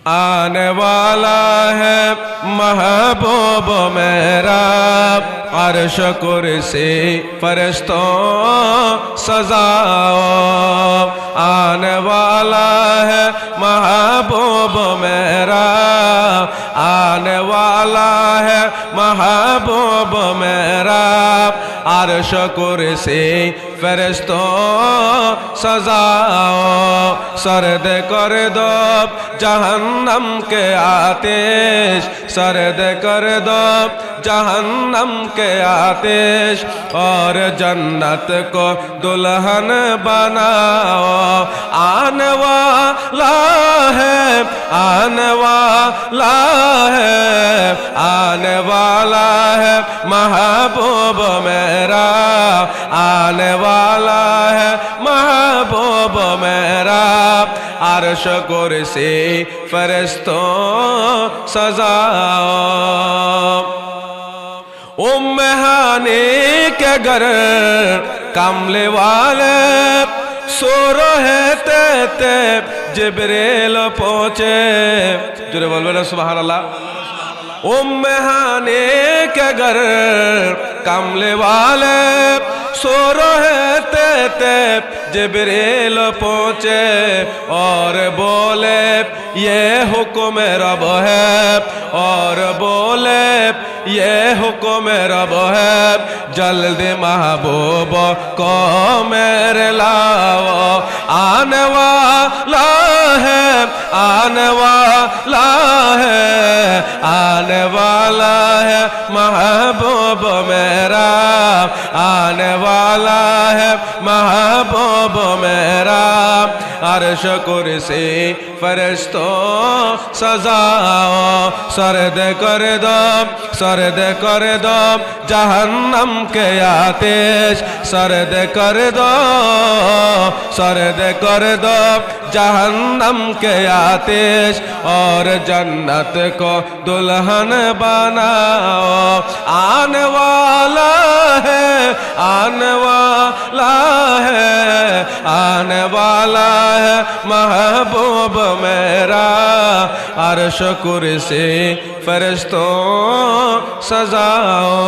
आने वाला है महबूब मेरा, अर्श कुर्सी फरिश्तों सजाओ। आने वाला है महबूब मेरा, आने वाला है महबूब मेरा, अर्श कुर्सी फरिश्तों सजाओ। सर्द कर दो जहन्नम के आतिश, सर्द कर दो जहन्नम के आतिश, और जन्नत को दुल्हन बनाओ। आने वाला है, आने वाला है, आने वाला है महबूब मेरा, आने वाला है महबूब मेरा, अर्श कुर्सी फरिश्तों सजाओ। उम्मे हानी के घर कमले वाले सो रहे थे, जिब्रील पहुंचे। जोरे बोलबे ना सुभान अल्लाह। उम्मे हानी के घर कमले वाले सो रहे थे, जिब्रील पहुंचे और बोले ये हुक्म रब है, और बोले ये हुक्म रब है, जल्दी महबूब को मेरे लाओ। आने वाला है, आने वाला है, आने वाला है महबूब मेरा, आने वाला है महबूब मेरा, अर्श कुर्सी फरिश्तों सजाओ। सर्द कर दो, सर्द कर दो जहन्नम के आतिश, सर्द कर दो, सर्द कर दो जहन्नम के आतिश, और जन्नत को दुल्हन बनाओ। आने वाला है, आने वाला है, आने वाला है महबूब मेरा, अर्श कुर्सी फरिश्तों सजाओ।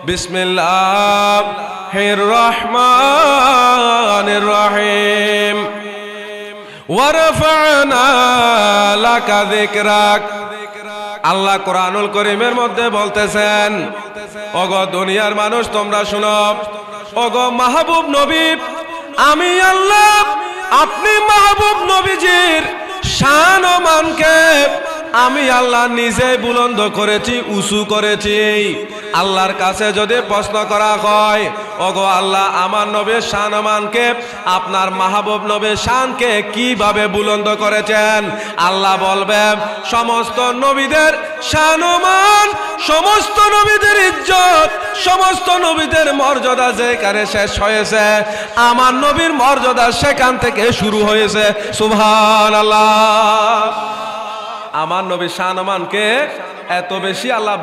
बिस्मिल्लाहिर्रहमानिर्रहीम। वरफ़अना लका ज़िक्रक। আল্লাহ কোরআনুল করিমের মধ্যে বলতেছেন, ওগো দুনিয়ার মানুষ তোমরা শুনো, ওগো মাহবুব নবী, আমি আল্লাহ আপনি মাহবুব নবীজির শান ও মানকে আমি আল্লাহ নিজে বুলন্দ করেছি, উঁচু করেছি। আল্লাহর কাছে যদি প্রশ্ন করা হয়, ওগো আল্লাহ আমার নবীর শান ও মানকে, আপনার মাহবুব নবীর শানকে কিভাবে বুলন্দ করেছেন, আল্লাহ বলবে সমস্ত নবীদের শান ও মান, সমস্ত নবীদের ইজ্জত, সমস্ত নবীদের মর্যাদা যেখানে শেষ হয়েছে, আমার নবীর মর্যাদা সেখান থেকে শুরু হয়েছে। সুবহানাল্লাহ। আমার নবীর শানমানকে এত বেশি আল্লাহ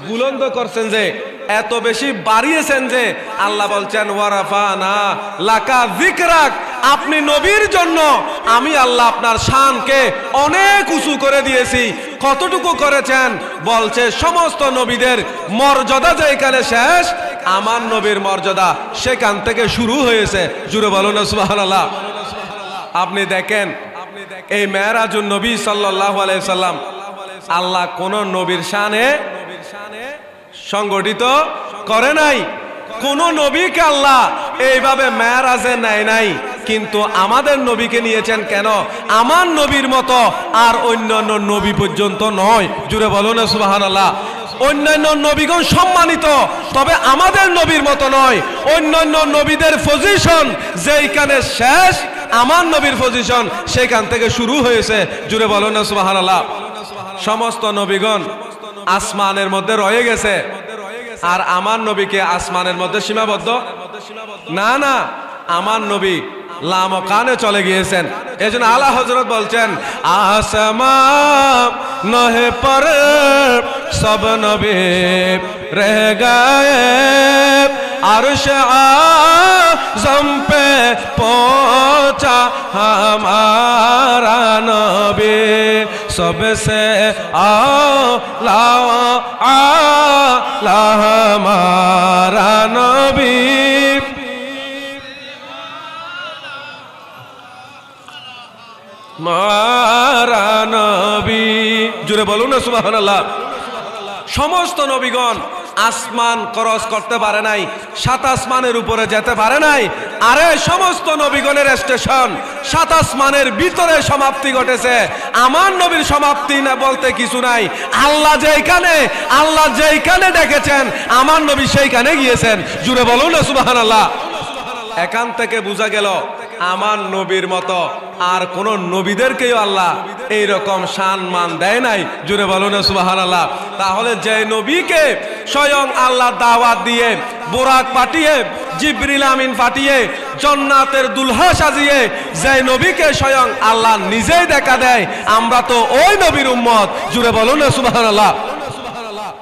বুলন্দ করছেন, যে এত বেশি বাড়িয়েছেন, যে আল্লাহ বলছেন ওয়ারাফানা লাকা যিকরাক, আপনি নবীর জন্য আমি আল্লাহ আপনার শানকে অনেক উঁচু করে দিয়েছি। কতটুকু করেছেন বলছে, সমস্ত নবীদের মর্যাদা যেখানে শেষ, আমার নবীর মর্যাদা সেখান থেকে শুরু হয়েছে। জুড়ে বলুন সুবহানাল্লাহ। আপনি দেখেন এই মেরাজুন নবী সাল্লাল্লাহু আলাইহি সাল্লাম আল্লাহ কোন নবীর শানে সংগঠিত করে নাই, কোন নবীকে আল্লাহ এইভাবে মেরাজে নেয় নাই, কিন্তু আমাদের নবীকে নিয়েছেন। কেন? আমার নবীর মতো আর অন্যান্য নবী পর্যন্ত নয়। জুড়ে বলুন সুবহানাল্লাহ। অন্যান্য নবীগণ সম্মানিত, তবে আমাদের নবীর মতো নয়। অন্যান্য নবীদের পজিশন যেখানে শেষ, আমার নবীর পজিশন সেখান থেকে শুরু হয়েছে। জুড়ে বলুন না সুবহানাল্লাহ। সমস্ত নবীগণ আসমানের মধ্যে রয়ে গেছে, আর আমার নবীকে আসমানের মধ্যে সীমাবদ্ধ না, না, আমার নবী লামকানে চলে গিয়েছেন। এজন্য আলা হযরত বলছেন আসমান নহে পর সব নবী রহ গয়ে अर्श आज़म पे पहुंचा हमारा नबी सबसे आला आला हमारा नबी हमारा नबी जुड़े बोलूं ना सुबहानाल्लाह। समस्त नबीगण আসমান ক্রস করতে পারে নাই, সাত আসমানের উপরে যেতে পারে নাই। আরে সমস্ত নবীগণের স্টেশন সাত আসমানের ভিতরে সমাপ্তি ঘটেছে। আমার নবীর সমাপ্তি না বলতে কিছু নাই। আল্লাহ যেইখানে ডেকেছেন আমার নবী সেইখানে গিয়েছেন। জুড়ে বলুন না সুবহানাল্লাহ। এখান থেকে বোঝা গেল আমার নবীর মতো আর কোন নবীদেরকেও আল্লাহ এইরকম সম্মান দেয় নাই। জুড়ে বলুন না সুবহানাল্লাহ। তাহলে যে নবীকে স্বয়ং আল্লাহ দাওয়াত দিয়ে বুরাক পাঠিয়ে জিবরিল আমিন পাঠিয়ে জান্নাতের দুলহা সাজিয়ে যে নবীকে স্বয়ং আল্লাহ নিজেই দেখা দেয়, আমরা তো ওই নবীর উম্মত। জুড়ে বলুন না সুবহানাল্লাহ।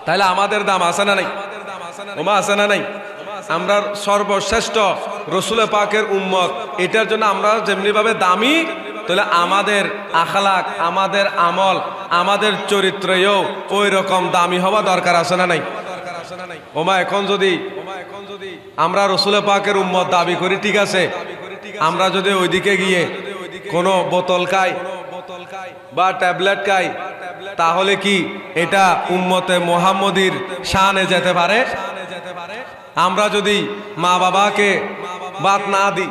তাহলে আমাদের দাম আছে না নাই? ওমা আছে না নাই? আমরা সর্বশ্রেষ্ঠ রসুল পাকের উম্মত, এটার জন্য আমরা যেমনি ভাবে দামি, তাহলে আমাদের আখলাক, আমাদের আমল, আমাদের চরিত্রও ওই রকম দামি হওয়া দরকার আছে না নাই? ওমা এখন যদি আমরা রসুল পাকের উম্মত দাবি করি, ঠিক আছে, আমরা যদি ওইদিকে গিয়ে কোনো বোতল খাই বা ট্যাবলেট খাই, তাহলে কি এটা উম্মতে মুহাম্মদীর শানে যেতে পারে? আমরা যদি মা বাবাকে বাত না দিই,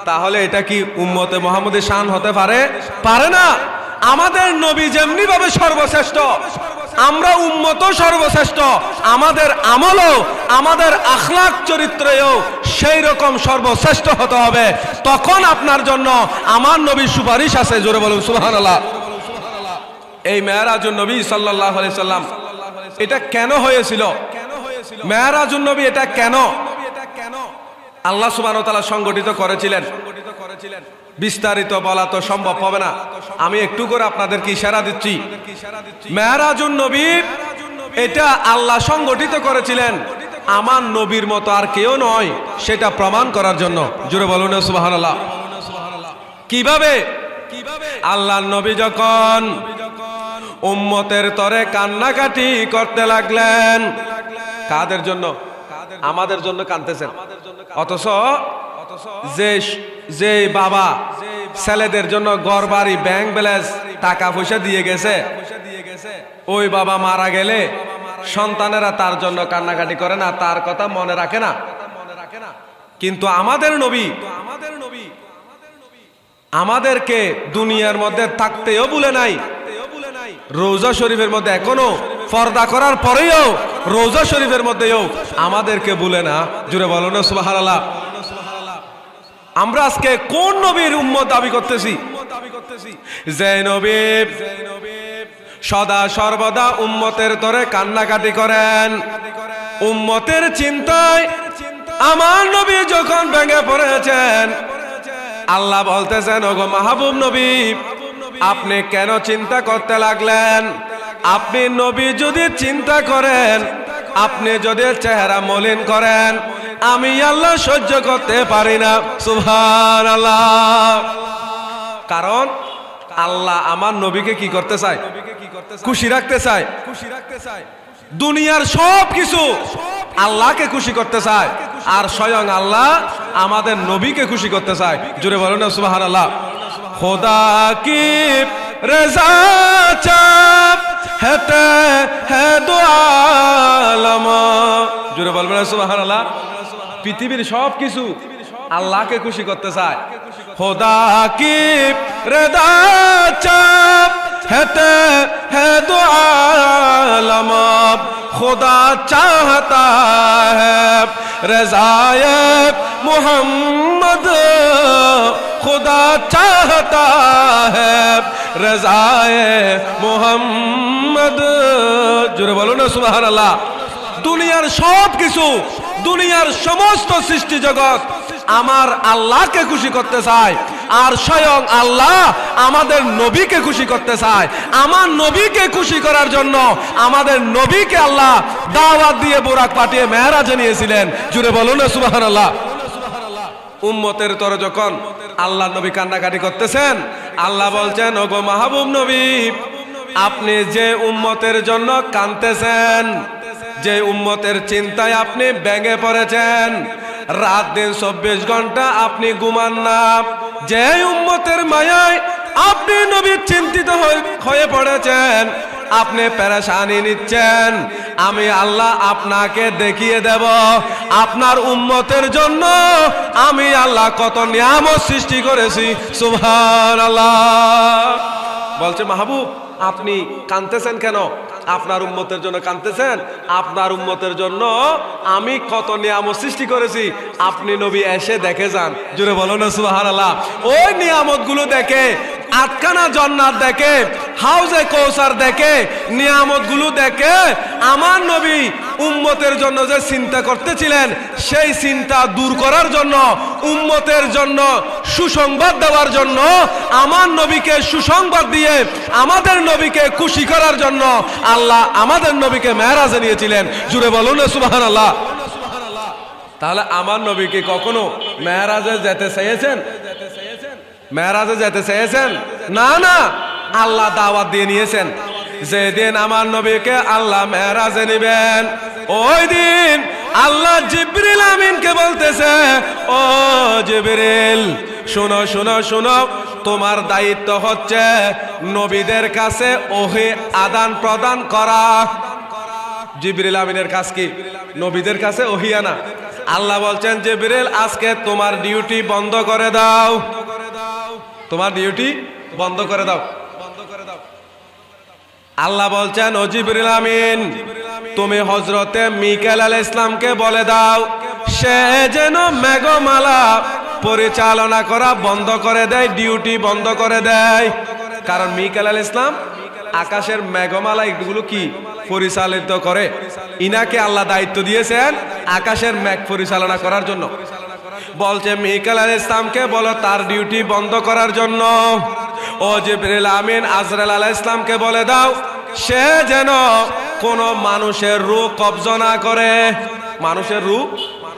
তাহলে এটা কি উম্মতে মুহাম্মদের শান হতে পারে? পারে না। আমাদের নবী যেমনি ভাবে সর্বশ্রেষ্ঠ, আমরা উম্মত সর্বশ্রেষ্ঠ, আমাদের আমলও, আমাদের আখলাক চরিত্রেও সেই রকম সর্বশ্রেষ্ঠ হতে হবে। তখন আপনার জন্য আমার নবীর সুপারিশ আছে। জোরে বলুন সুবহানাল্লাহ। এই মেরাজুন নবী সাল্লাল্লাহু আলাইহি সাল্লাম এটা কেন হয়েছিল? মেরাজুন নবী এটা কেন আল্লাহ সুবহানাহু ওয়া তাআলা সংগঠিত করেছিলেন? বিস্তারিত বলা তো সম্ভব হবে না, আমি একটু করে আপনাদেরকে ইশারা দিচ্ছি। মেরাজুন নবী এটা আল্লাহ সংগঠিত করেছিলেন আমার নবীর মতো আর কেউ নয়, সেটা প্রমাণ করার জন্য। জোরে বলুন সুবহানাল্লাহ। কিভাবে? আল্লাহর নবী যখন উম্মতের তরে কান্নাকাটি করতে লাগলেন, কাদের জন্য? আমাদের জন্য কাঁদতেছেন। অথচ যে বাবা ছেলেদের জন্য ঘর বাড়ি ব্যাংক ব্যালেন্স টাকা পয়সা দিয়ে গেছে, ওই বাবা মারা গেলে সন্তানেরা তার জন্য কান্নাকাটি করে না, তার কথা মনে রাখে না। কিন্তু আমাদের নবী আমাদেরকে দুনিয়ার মধ্যে থাকতেও ভুলে নাই। রোজা শরীফের মধ্যে এখনো পর্দা করার পরেও রোজা শরীফের মধ্যেও আমাদেরকে ভুলে না। জুড়ে বলো না সুবহানাল্লাহ। আমরা আজকে কোন নবীর উম্মত দাবি করতেছি? যে নবী সদা সর্বদা উম্মতের তরে কান্নাকাটি করেন, উম্মতের চিন্তায় আমার নবী যখন ভেঙে পড়েছেন, আল্লাহ বলতেছেন, ওগো মাহবুব নবী, আপনি কেন চিন্তা করতে লাগলেন? আপনি নবী যদি চিন্তা করেন, আপনি যদি চেহারা মলিন করেন, আমি আল্লাহ সহ্য করতে পারি না। সুবহানাল্লাহ। কারণ আল্লাহ আমার নবীকে কি করতে চায়? খুশি রাখতে চায়। দুনিয়ার সব কিছু আল্লাহকে খুশি করতে চায়, আর স্বয়ং আল্লাহ আমাদের নবীকে খুশি করতে চায়। জুড়ে বলুন না সুবহানাল্লাহ। খোদা কি রেজা চাপ হেতে হে দো আলম। জুড়ে বলবেন না সুবহানাল্লাহ। পৃথিবীর সব কিছু আল্লাহকে খুশি করতে চায়। খোদা কি রেজা চাপ হেতে হে দো আলম, खुदा चाहता है रज़ाए मोहम्मद, खुदा चाहता है रज़ाए मोहम्मद। জোরে বলো না সুবহানাল্লাহ। দুনিয়ার সব কিছু, দুনিয়ার সমস্ত সৃষ্টি জগৎ আমার আল্লাহকে খুশি করতে চায়, আর স্বয়ং আল্লাহ আমাদের নবীকে খুশি করতে চায়। আমার নবীকে খুশি করার জন্য আমাদের নবীকে আল্লাহ দাওয়াত দিয়ে বুরাক পাঠিয়ে মেরাজে নিয়েছিলেন। জুড়ে বলুন না সুবহানাল্লাহ। উম্মতের তরে যখন আল্লাহ নবী কান্নাকাটি করতেছেন, আল্লাহ বলছেন, ওগো মাহবুব নবী, আপনি যে উম্মতের জন্য কাঁদতেছেন, যে উম্মতের চিন্তায় আপনি ভেঙে পড়েছেন, রাত দিন 24 ঘন্টা আপনি ঘুমান না, যে উম্মতের মায়ায় আপনি নবী চিন্তিত হয়ে পড়েছেন, আপনি পেরেশানি নিচ্ছেন, আমি আল্লাহ আপনাকে দেখিয়ে দেব আপনার উম্মতের জন্য আমি আল্লাহ কত নিয়ামত সৃষ্টি করেছি। সুবহানাল্লাহ। বলছে মাহবুব, আপনি কাঁদতেছেন কেন? আপনার উম্মতের জন্য কাঁদতেছেন? আপনার উম্মতের জন্য আমি কত নিয়ামত সৃষ্টি করেছি, আপনি নবী এসে দেখে যান। জুড়ে বলো না সুবহানাল্লাহ। ওই নিয়ামত গুলো দেখে, আটখানা জান্নাত দেখে, হাউজে কৌসার দেখে, নিয়ামত গুলো দেখে আমার নবী উম্মতের জন্য যে চিন্তা করতেছিলেন, সেই চিন্তা দূর করার জন্য, উম্মতের জন্য সুসংবাদ দেওয়ার জন্য, আমার নবীকে সুসংবাদ দিয়ে আমাদের নবীকে খুশি করার জন্য আল্লাহ আমাদের নবীকে মেরাজে নিয়েছিলেন। জুড়ে বলুন না সুবহানাল্লাহ। তাহলে আমার নবীকে কখনো মেরাজে যেতে চেয়েছেন? মেরাজে যেতে চেয়েছেন? না না, আল্লাহ দাওয়াত দিয়ে নিয়েছেন। যেদিন আমার নবীকে আল্লাহ মেরাজে নিবেন, ওই দিন আল্লাহ জিবরিল আমিনকে বলতেছে, ও জিবরিল, শোনো শোনো শোনো, তোমার দায়িত্ব হচ্ছে নবীদের কাছে ওহী আদান প্রদান করা। জিবরিল আমিনের কাজ কি? নবীদের কাছে ওহী আনা। আল্লাহ বলছেন, জিবরিল, আজকে তোমার ডিউটি বন্ধ করে দাও, তোমার ডিউটি বন্ধ করে দাও। আল্লাহ বলছেন, ও জিবরিল আমিন, তুমি হযরতে মিকাইল আলাইহিস সালামকে বলে দাও, সে যেন মেঘমালা পরিচালনা করা বন্ধ করে দেয়, ডিউটি বন্ধ করে দেয়। কারণ মিকাইল আলাইহিস সালাম আকাশের মেঘমালা এগুলো কি পরিচালিত করে, ইনাকে আল্লাহ দায়িত্ব দিয়েছেন আকাশের মেঘ পরিচালনা করার জন্য। বলছে মিকাইল আলাইহিস সালামকে বলো তার ডিউটি বন্ধ করার জন্য। ও জিবরিল আমিন, আজরাইল আলাইহিস সালামকে বলে দাও, সে যেন কোন মানুষের রূহ কবজা না করে, মানুষের রূহ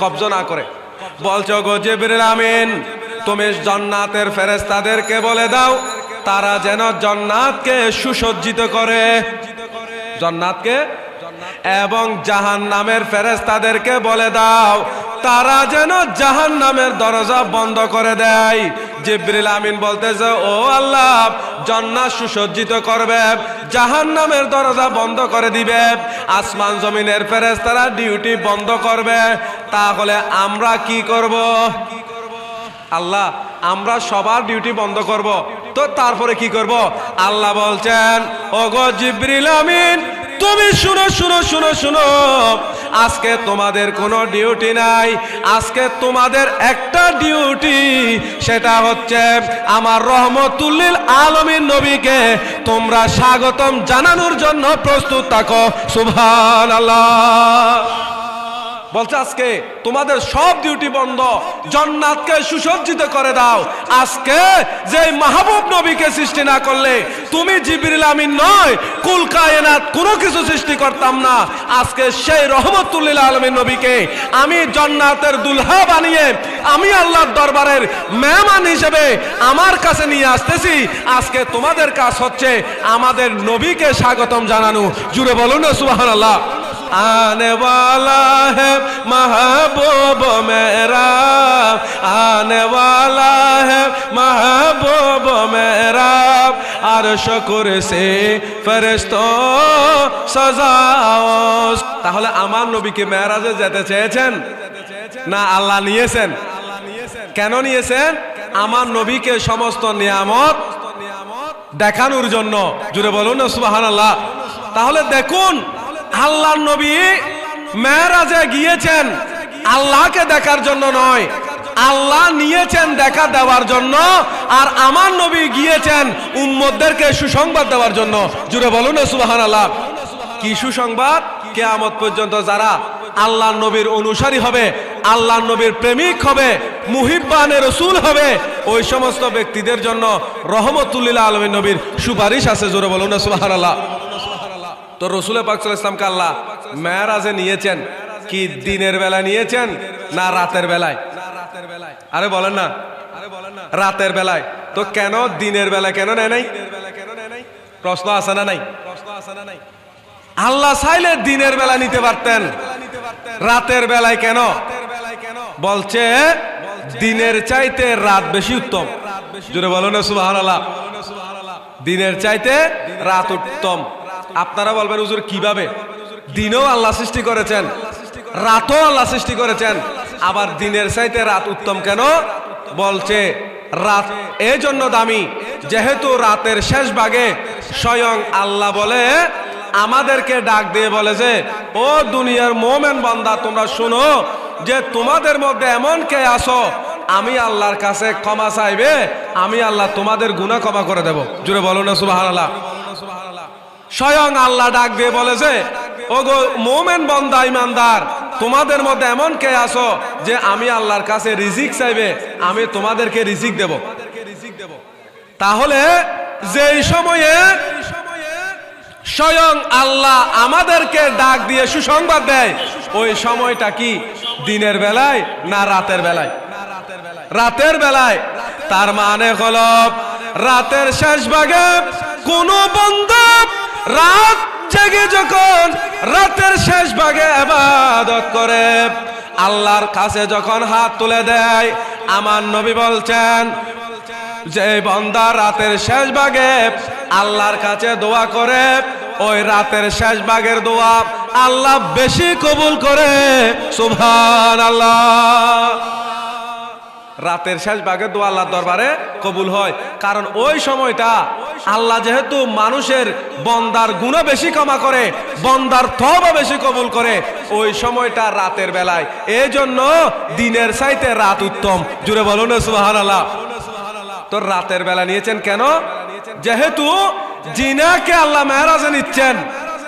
কবজা না করে। বলছো গো জিবরিল আমিন, তুমি জান্নাতের ফেরেশতাদেরকে বলে দাও, তারা যেন জান্নাতকে সুসজ্জিত করে, জান্নাতকে, এবং জাহান্নামের ফেরেশতাদেরকে বলে দাও, তারা যেন জাহান্নামের দরজা বন্ধ করে দেয়। জিবরিল আমিন বলতেছে, ও আল্লাহ, জান্নাত সুসজ্জিত করবে, জাহান্নামের দরজা বন্ধ করে দিবে, আসমান জমিনের ফেরেশতারা ডিউটি বন্ধ করবে। তাহলে আমরা কি করব? আল্লাহ, আমরা সবার ডিউটি বন্ধ করব, তো তারপরে কি করব? আল্লাহ বলছেন, ওগো জিবরিল আমিন, তুমি শুনো শুনো শুনো শুনো, আজকে তোমাদের কোনো ডিউটি নাই, আজকে তোমাদের একটা ডিউটি, সেটা হচ্ছে আমার রহমতুল লিল আলামিন নবীকে তোমরা স্বাগতম জানানোর জন্য প্রস্তুত থাকো। সুবহানাল্লাহ। বলছে আজকে তোমাদের সব ডিউটি বন্ধ, জান্নাতকে সুসজ্জিত করে দাও। আজকে যে মাহবুব নবীকে সৃষ্টি না করলে তুমি জিবরিল আমিন নয়, কুল কায়নাত কোনো কিছু সৃষ্টি করতাম না। আজকে সেই রহমতুল লিল আলামিন নবীকে আমি জান্নাতের দুলহা বানিয়ে আমি আল্লাহর দরবারের মেহমান হিসেবে আমার কাছে নিয়ে আসতেছি। আজকে তোমাদের কাজ হচ্ছে আমাদের নবীকে স্বাগতম জানানো। জুড়ে বলুন না সুবহানাল্লাহ। आने वाला है महबूब मेरा, आने वाला है महबूब मेरा, अर्श कुर्सी फरिश्तों सजाओ। তাহলে আমার নবীকে মেরাজে যেতে চেয়েছেন না আল্লাহ নিয়েছেন? কেন নিয়েছেন? আমার নবীকে সমস্ত নিয়ামত দেখানোর জন্য। জুড়ে বলুন না সুবহানাল্লাহ। তাহলে দেখুন, আল্লাহর নবী মেরাজে গিয়েছেন আল্লাহকে দেখার জন্য নয়, আল্লাহ নিয়েছেন দেখা দেওয়ার জন্য, আর আমার নবী গিয়েছেন উম্মতদেরকে সুসংবাদ দেওয়ার জন্য। জুড়ে বলুন না সুবহানাল্লাহ। কি সুসংবাদ? কিয়ামত পর্যন্ত যারা আল্লাহ নবীর অনুসারী হবে, আল্লাহ নবীর প্রেমিক হবে, মুহিব্বানে রাসূল হবে, ওই সমস্ত ব্যক্তিদের জন্য রহমতুল লিল আলামিন নবীর সুপারিশ আছে। জোরে বলুন না সুবহানাল্লাহ। তো রাসূল পাক সাল্লাল্লাহু আলাইহি ওয়াসাল্লামকে আল্লাহ মেরাজে নিয়েছেন কি দিনের বেলা নিয়েছেন না রাতের বেলায়? আরে বলেন না, রাতের বেলায়। তো কেন দিনের বেলা কেন নেয় নাই? প্রশ্ন আছে না নাই? আল্লাহ চাইলে দিনের বেলা নিতে পারতেন, রাতের বেলায় কেন? বলছে দিনের চাইতে রাত বেশি উত্তম। জোরে বলো না সুবহানাল্লাহ। দিনের চাইতে রাত উত্তম। আপনারা বলবেন হুজুর কিভাবে? দিনও আল্লাহ সৃষ্টি করেছেন, রাতও আল্লাহ সৃষ্টি করেছেন, আবার দিনের চাইতে রাত উত্তম কেন? বলছে রাত এই জন্য দামি, যেহেতু রাতের শেষ ভাগে স্বয়ং আল্লাহ বলে আমাদেরকে ডাক দিয়ে বলে যে ও দুনিয়ার মোমেন বান্দা, তোমরা শুনো যে তোমাদের মধ্যে এমন কে আসো আমি আল্লাহর কাছে ক্ষমা চাইবে, আমি আল্লাহ তোমাদের গুনাহ ক্ষমা করে দেব। জুড়ে বলো না সুবহানাল্লাহ। স্বয়ং আল্লাহ ডাক দিয়ে বলে যে ও গো মোমেন বান্দা ইমানদার, তোমাদের মধ্যে এমন কে আসো যে আমি আল্লাহর কাছে রিজিক চাইবে, আমি তোমাদেরকে রিজিক দেব। তাহলে যেই সময়ে স্বয়ং আল্লাহ আমাদেরকে ডাক দিয়ে সুসংবাদ দেয়, ওই সময়টা কি দিনের বেলায় না রাতের বেলায়? রাতের বেলায়। তার মানে হলো রাতের শেষ ভাগে কোন বান্দা রাত জেগে যখন রাতের শেষ ভাগে ইবাদত করে, আল্লাহর কাছে যখন হাত তুলে দেয়, আমার নবী বলছেন যে বান্দা রাতের শেষ ভাগে আল্লাহর কাছে দোয়া করে, ওই রাতের শেষ ভাগের দোয়া আল্লাহ বেশি কবুল করে। সুবহানাল্লাহ। রাতের শেষ ভাগের দোয়া আল্লাহর দরবারে কবুল হয়, কারণ ওই সময়টা আল্লাহ যেহেতু মানুষের বন্দার গুনাহ বেশি ক্ষমা করে, বন্দার তওবা বেশি কবুল করে, ওই সময়টা রাতের বেলায়। এই জন্য দিনের চাইতে রাত উত্তম। জুড়ে বলুন না সুবহানাল্লাহ। তো রাতের বেলা নিয়েছেন কেন? যেহেতু জিনাকে আল্লাহ মেরাজে নিচ্ছেন,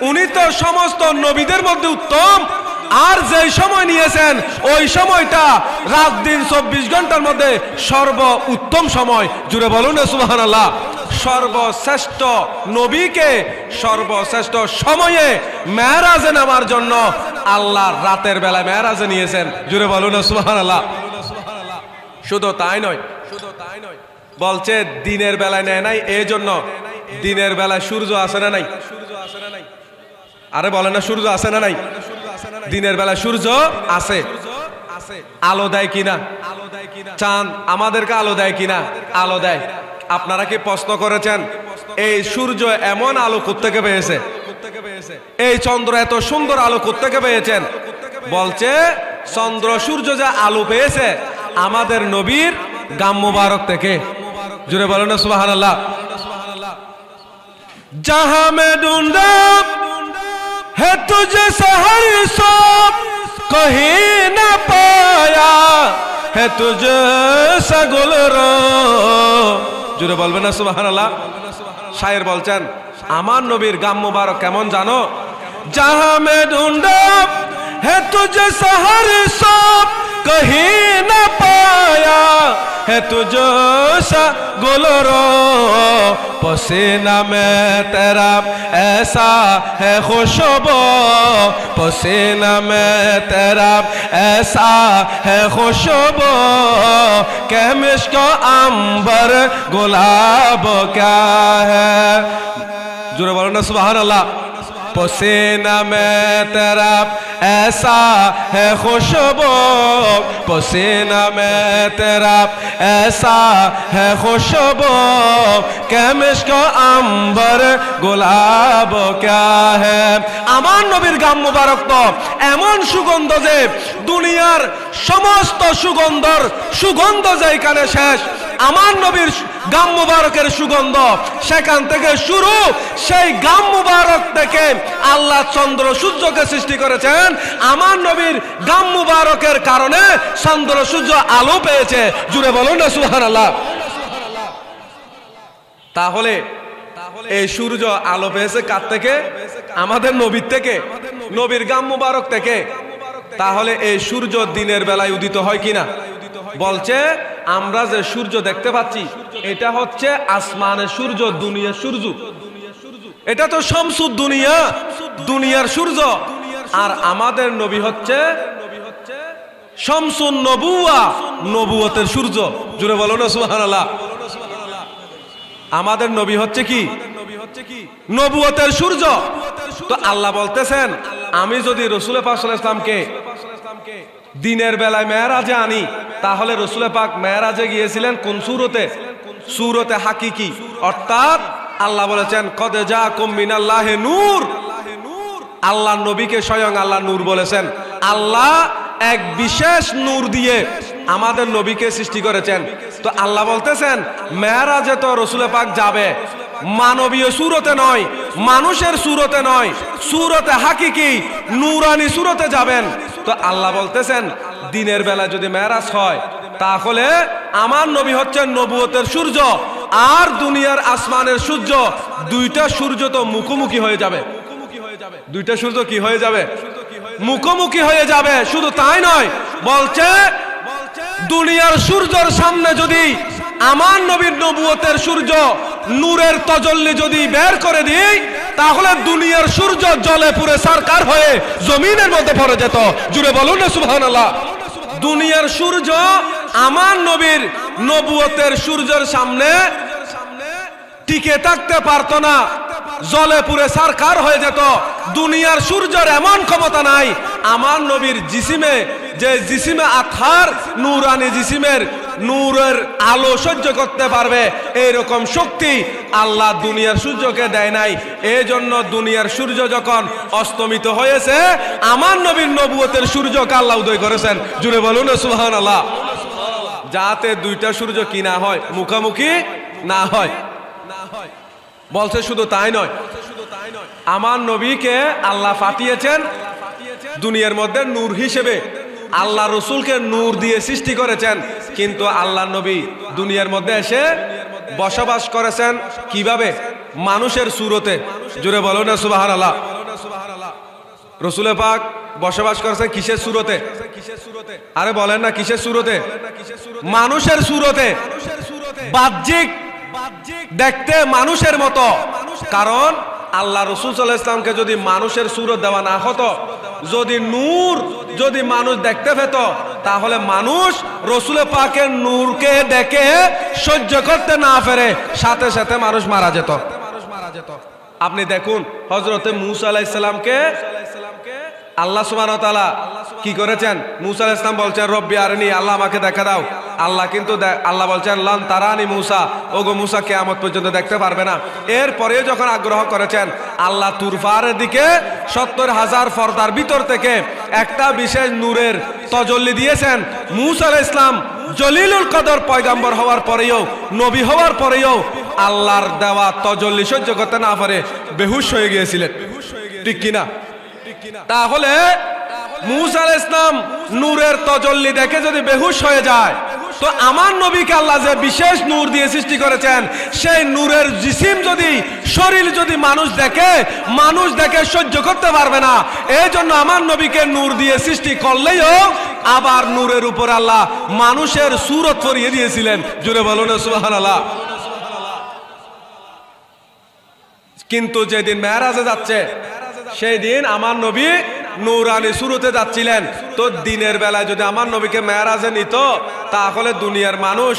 উনি তো সমস্ত নবীদের মধ্যে উত্তম, আর যেই সময় নিয়েছেন ওই সময়টা রাত দিন 24 ঘন্টার মধ্যে সর্ব উত্তম সময়। জুড়ে বলুন না সুবহানাল্লাহ। সর্বশ্রেষ্ঠ নবীকে সর্বশ্রেষ্ঠ সময়ে মেরাজে নামার জন্য আল্লাহ রাতের বেলায় মেরাজে নিয়েছেন। জুড়ে বলুন না সুবহানাল্লাহ। শুধু তাই নয়, বলছে দিনের বেলায় নেয় নাই, এই জন্য দিনের বেলায় সূর্য আছে না নাই? আরে বলেন না সূর্য আছে না নাই? দিনের বেলায় সূর্য আছে। আলো দেয় কিনা? চাঁদ আমাদেরকে আলো দেয় কিনা? আলো দেয়। আপনারা কি প্রশ্ন করেছেন এই সূর্য এমন আলো কোত্থেকে পেয়েছে? এই চন্দ্র এত সুন্দর আলো কোত্থেকে পেয়েছেন? বলছে চন্দ্র সূর্য যা আলো পেয়েছে আমাদের নবীর গাম মুবারক থেকে। জুড়ে বলেন না সুবহানাল্লাহ। जहां में ढूंढा है तुझे सहर सो कहीं न पाया है तुझे सगुलरो। জুড়ে বলবেন না সুবহানাল্লাহ। শায়ের বলছেন আমার নবীর গাম মুবারক কেমন জানো? जहां में ढूंढा है तुझे सहर सो कहीं न पाया है तुझे सगुलरो। पसीना में तेरा ऐसा है खुशबू, पसीना में तेरा ऐसा है खुशबू, के मिश्क अंबर गुलाब क्या है। जुड़े बोलो ना सुभान अल्लाह। पसीना में तेरा ऐसा है खुशबू, पसीना में तेरा ऐसा है खुशबू, के मिश्क अंबर गुलाब क्या है। আমার নবীর গাম মুবারক তো এমন সুগন্ধ যে দুনিয়ার সমস্ত সুগন্ধ যেখানে শেষ, আমার নবীর গাম মুবারকের সুগন্ধ সেখান থেকে শুরু। সেই গাম মুবারক থেকে আল্লাহ চন্দ্র সূর্যকে সৃষ্টি করেছেন। আমার নবীর গাম মুবারকের কারণে চন্দ্র সূর্য আলো পেয়েছে। জুড়ে বলুন না সুবহানাল্লাহ। তাহলে এই সূর্য আলো পেয়েছে কার থেকে? আমাদের নবীর থেকে, নবীর গাম মুবারক থেকে। তাহলে এই সূর্য দিনের বেলায় উদিত হয় কিনা? বলছে আমরা যে সূর্য দেখতে পাচ্ছি এটা হচ্ছে আসমানের সূর্য, দুনিয়ার সূর্য। এটা তো শামসুদ দুনিয়া, দুনিয়ার সূর্য। আর আমাদের নবী হচ্ছে শামসুন নবুয়া, নবুয়তের সূর্য। জুড়ে বলো না সুবহানাল্লাহ। আমাদের নবী হচ্ছে কি? নবুয়তের সূর্য। তো আল্লাহ বলতেছেন আমি যদি রাসূল পাক সাল্লাল্লাহু আলাইহি ওয়াসাল্লামকে দিনের বেলায় মেরাজে আনি, তাহলে রাসূল পাক মেরাজে গিয়েছিলেন কোন সূরতে? সূরতে হাকিকি। অর্থাৎ আল্লাহ বলেছেন কদ জাকুম মিনাল্লাহি নূর। আল্লাহ নবীকে স্বয়ং আল্লাহ নূর বলেছেন। আল্লাহ এক বিশেষ নূর দিয়ে আমাদের নবীকে সৃষ্টি করেছেন। তো আল্লাহ বলতেছেন মেরাজে তো রাসূল পাক যাবে মানবীয় সূরতে নয়, মানুষের সূরতে নয়, সূরতে হাকিকি নূরানি সূরতে যাবেন। তো আল্লাহ বলতেছেন দিনের বেলা যদি মেরাজ হয় তাহলে আমার নবী হচ্ছেন নবুয়তের সূর্য, আর দুনিয়ার আসমানের সূর্য, দুইটা সূর্য তো মুখোমুখি হয়ে যাবে। দুইটা সূর্য কি হয়ে যাবে? মুখোমুখি হয়ে যাবে। শুধু তাই নয়, বলছে দুনিয়ার সূর্যের সামনে যদি আমার নবীর নবুয়তের সূর্য নূরের তজল্লি যদি বের করে দিই, তাহলে দুনিয়ার সূর্য জলে পুড়ে সারকার হয়ে জমিনের মধ্যে পড়ে যেত। জুড়ে বলুন না সুবহানাল্লাহ। দুনিয়ার সূর্য আমার নবীর নবুয়তের সূর্যের সামনে টিকে থাকতে পারতো না, জলে পুড়ে সারকার হয়ে যেত। দুনিয়ার সূর্যের এমন ক্ষমতা নাই আমার নবীর জিসিমে, যে জিসিমে আথার নূরানি জিসিমের নূরের আলো সহ্য করতে পারবে, এইরকম শক্তি আল্লাহ দুনিয়ার সূর্যকে দেয় নাই। এই জন্য দুনিয়ার সূর্য যখন অস্তমিত হয়েছে, আমার নবীর নবুয়তের সূর্যকে আল্লাহ উদয় করেছেন। জুড়ে বলুন সুবহানাল্লাহ। যাতে দুইটা সূর্য কি না হয়, মুখোমুখি না হয়। বলছে শুধু তাই নয়, আমার নবীকে আল্লাহ পাঠিয়েছেন দুনিয়ার মধ্যে নূর হিসেবে। আল্লাহ রসুলকে নূর দিয়ে সৃষ্টি করেছেন, কিন্তু আল্লাহ নবী দুনিয়ার মধ্যে এসে বসবাস করেছেন কিভাবে? মানুষের সুরতে। জোরে বলো না সুবহানাল্লাহ। রসুল পাক বসবাস করেছেন কিসের সুরতে? আরে বলেন না কিসের সুরতে? মানুষের সুরতে। বাহ্যিক দেখতে মানুষের মতো। কারণ আল্লাহ রসুল সাল্লাল্লাহু আলাইহি ওয়াসাল্লামকে যদি মানুষের সুরত দেওয়া না হতো, যদি নূর যদি মানুষ দেখতে পেত, তাহলে মানুষ রসুল পাকের নূরকে দেখে সহ্য করতে না পারে, সাথে সাথে মানুষ মারা যেত। আপনি দেখুন হযরতে মূসা আলাইহিস সালামকে আল্লাহ সুবহানাহু ওয়া তাআলা কি করেছেন? মূসা আলাইহিস সালাম বলছেন রব্বি আরনি, আল্লাহ আমাকে দেখা দাও। আল্লাহ কিন্তু আল্লাহ বলছেন লান তারানি মূসা, ওগো মূসা কিয়ামত পর্যন্ত দেখতে পারবে না। এরপরে যখন আগ্রহ করেছেন, আল্লাহ তুর পাহাড়ের দিকে ৭০,০০০ পর্দার ভিতর থেকে একটা বিশেষ নূরের তজল্লি দিয়েছেন। মূসা আলাইহিস সালাম জলিলুল কদর পয়গম্বর হওয়ার পরেও, নবী হওয়ার পরেও আল্লাহর দেওয়া তজল্লি সহ্য করতে না পারে বেহুশ হয়ে গিয়েছিলেন। ঠিক কিনা? তাহলে মূসা আলাইহিস সালাম নূরের তজল্লি দেখে যদি বেহুশ হয়ে যায়, তো আমার নবীকে আল্লাহ যে বিশেষ নূর দিয়ে সৃষ্টি করেছেন, সেই নূরের জিসিম যদি, শরীর যদি মানুষ দেখে সহ্য করতে পারবে না। এই জন্য আমার নবীকে নূর দিয়ে সৃষ্টি করলেও আবার নূরের উপর আল্লাহ মানুষের সুরত পরিয়ে দিয়েছিলেন। জুড়ে বলুন সুবহানাল্লাহ। কিন্তু যেদিন মেরাজে যাচ্ছে, সেই দিন আমার নবী নূরানি সুরতে যাচ্ছিলেন। তো দিনের বেলায় যদি আমার নবীকে মেরাজে নিত, তাহলে দুনিয়ার মানুষ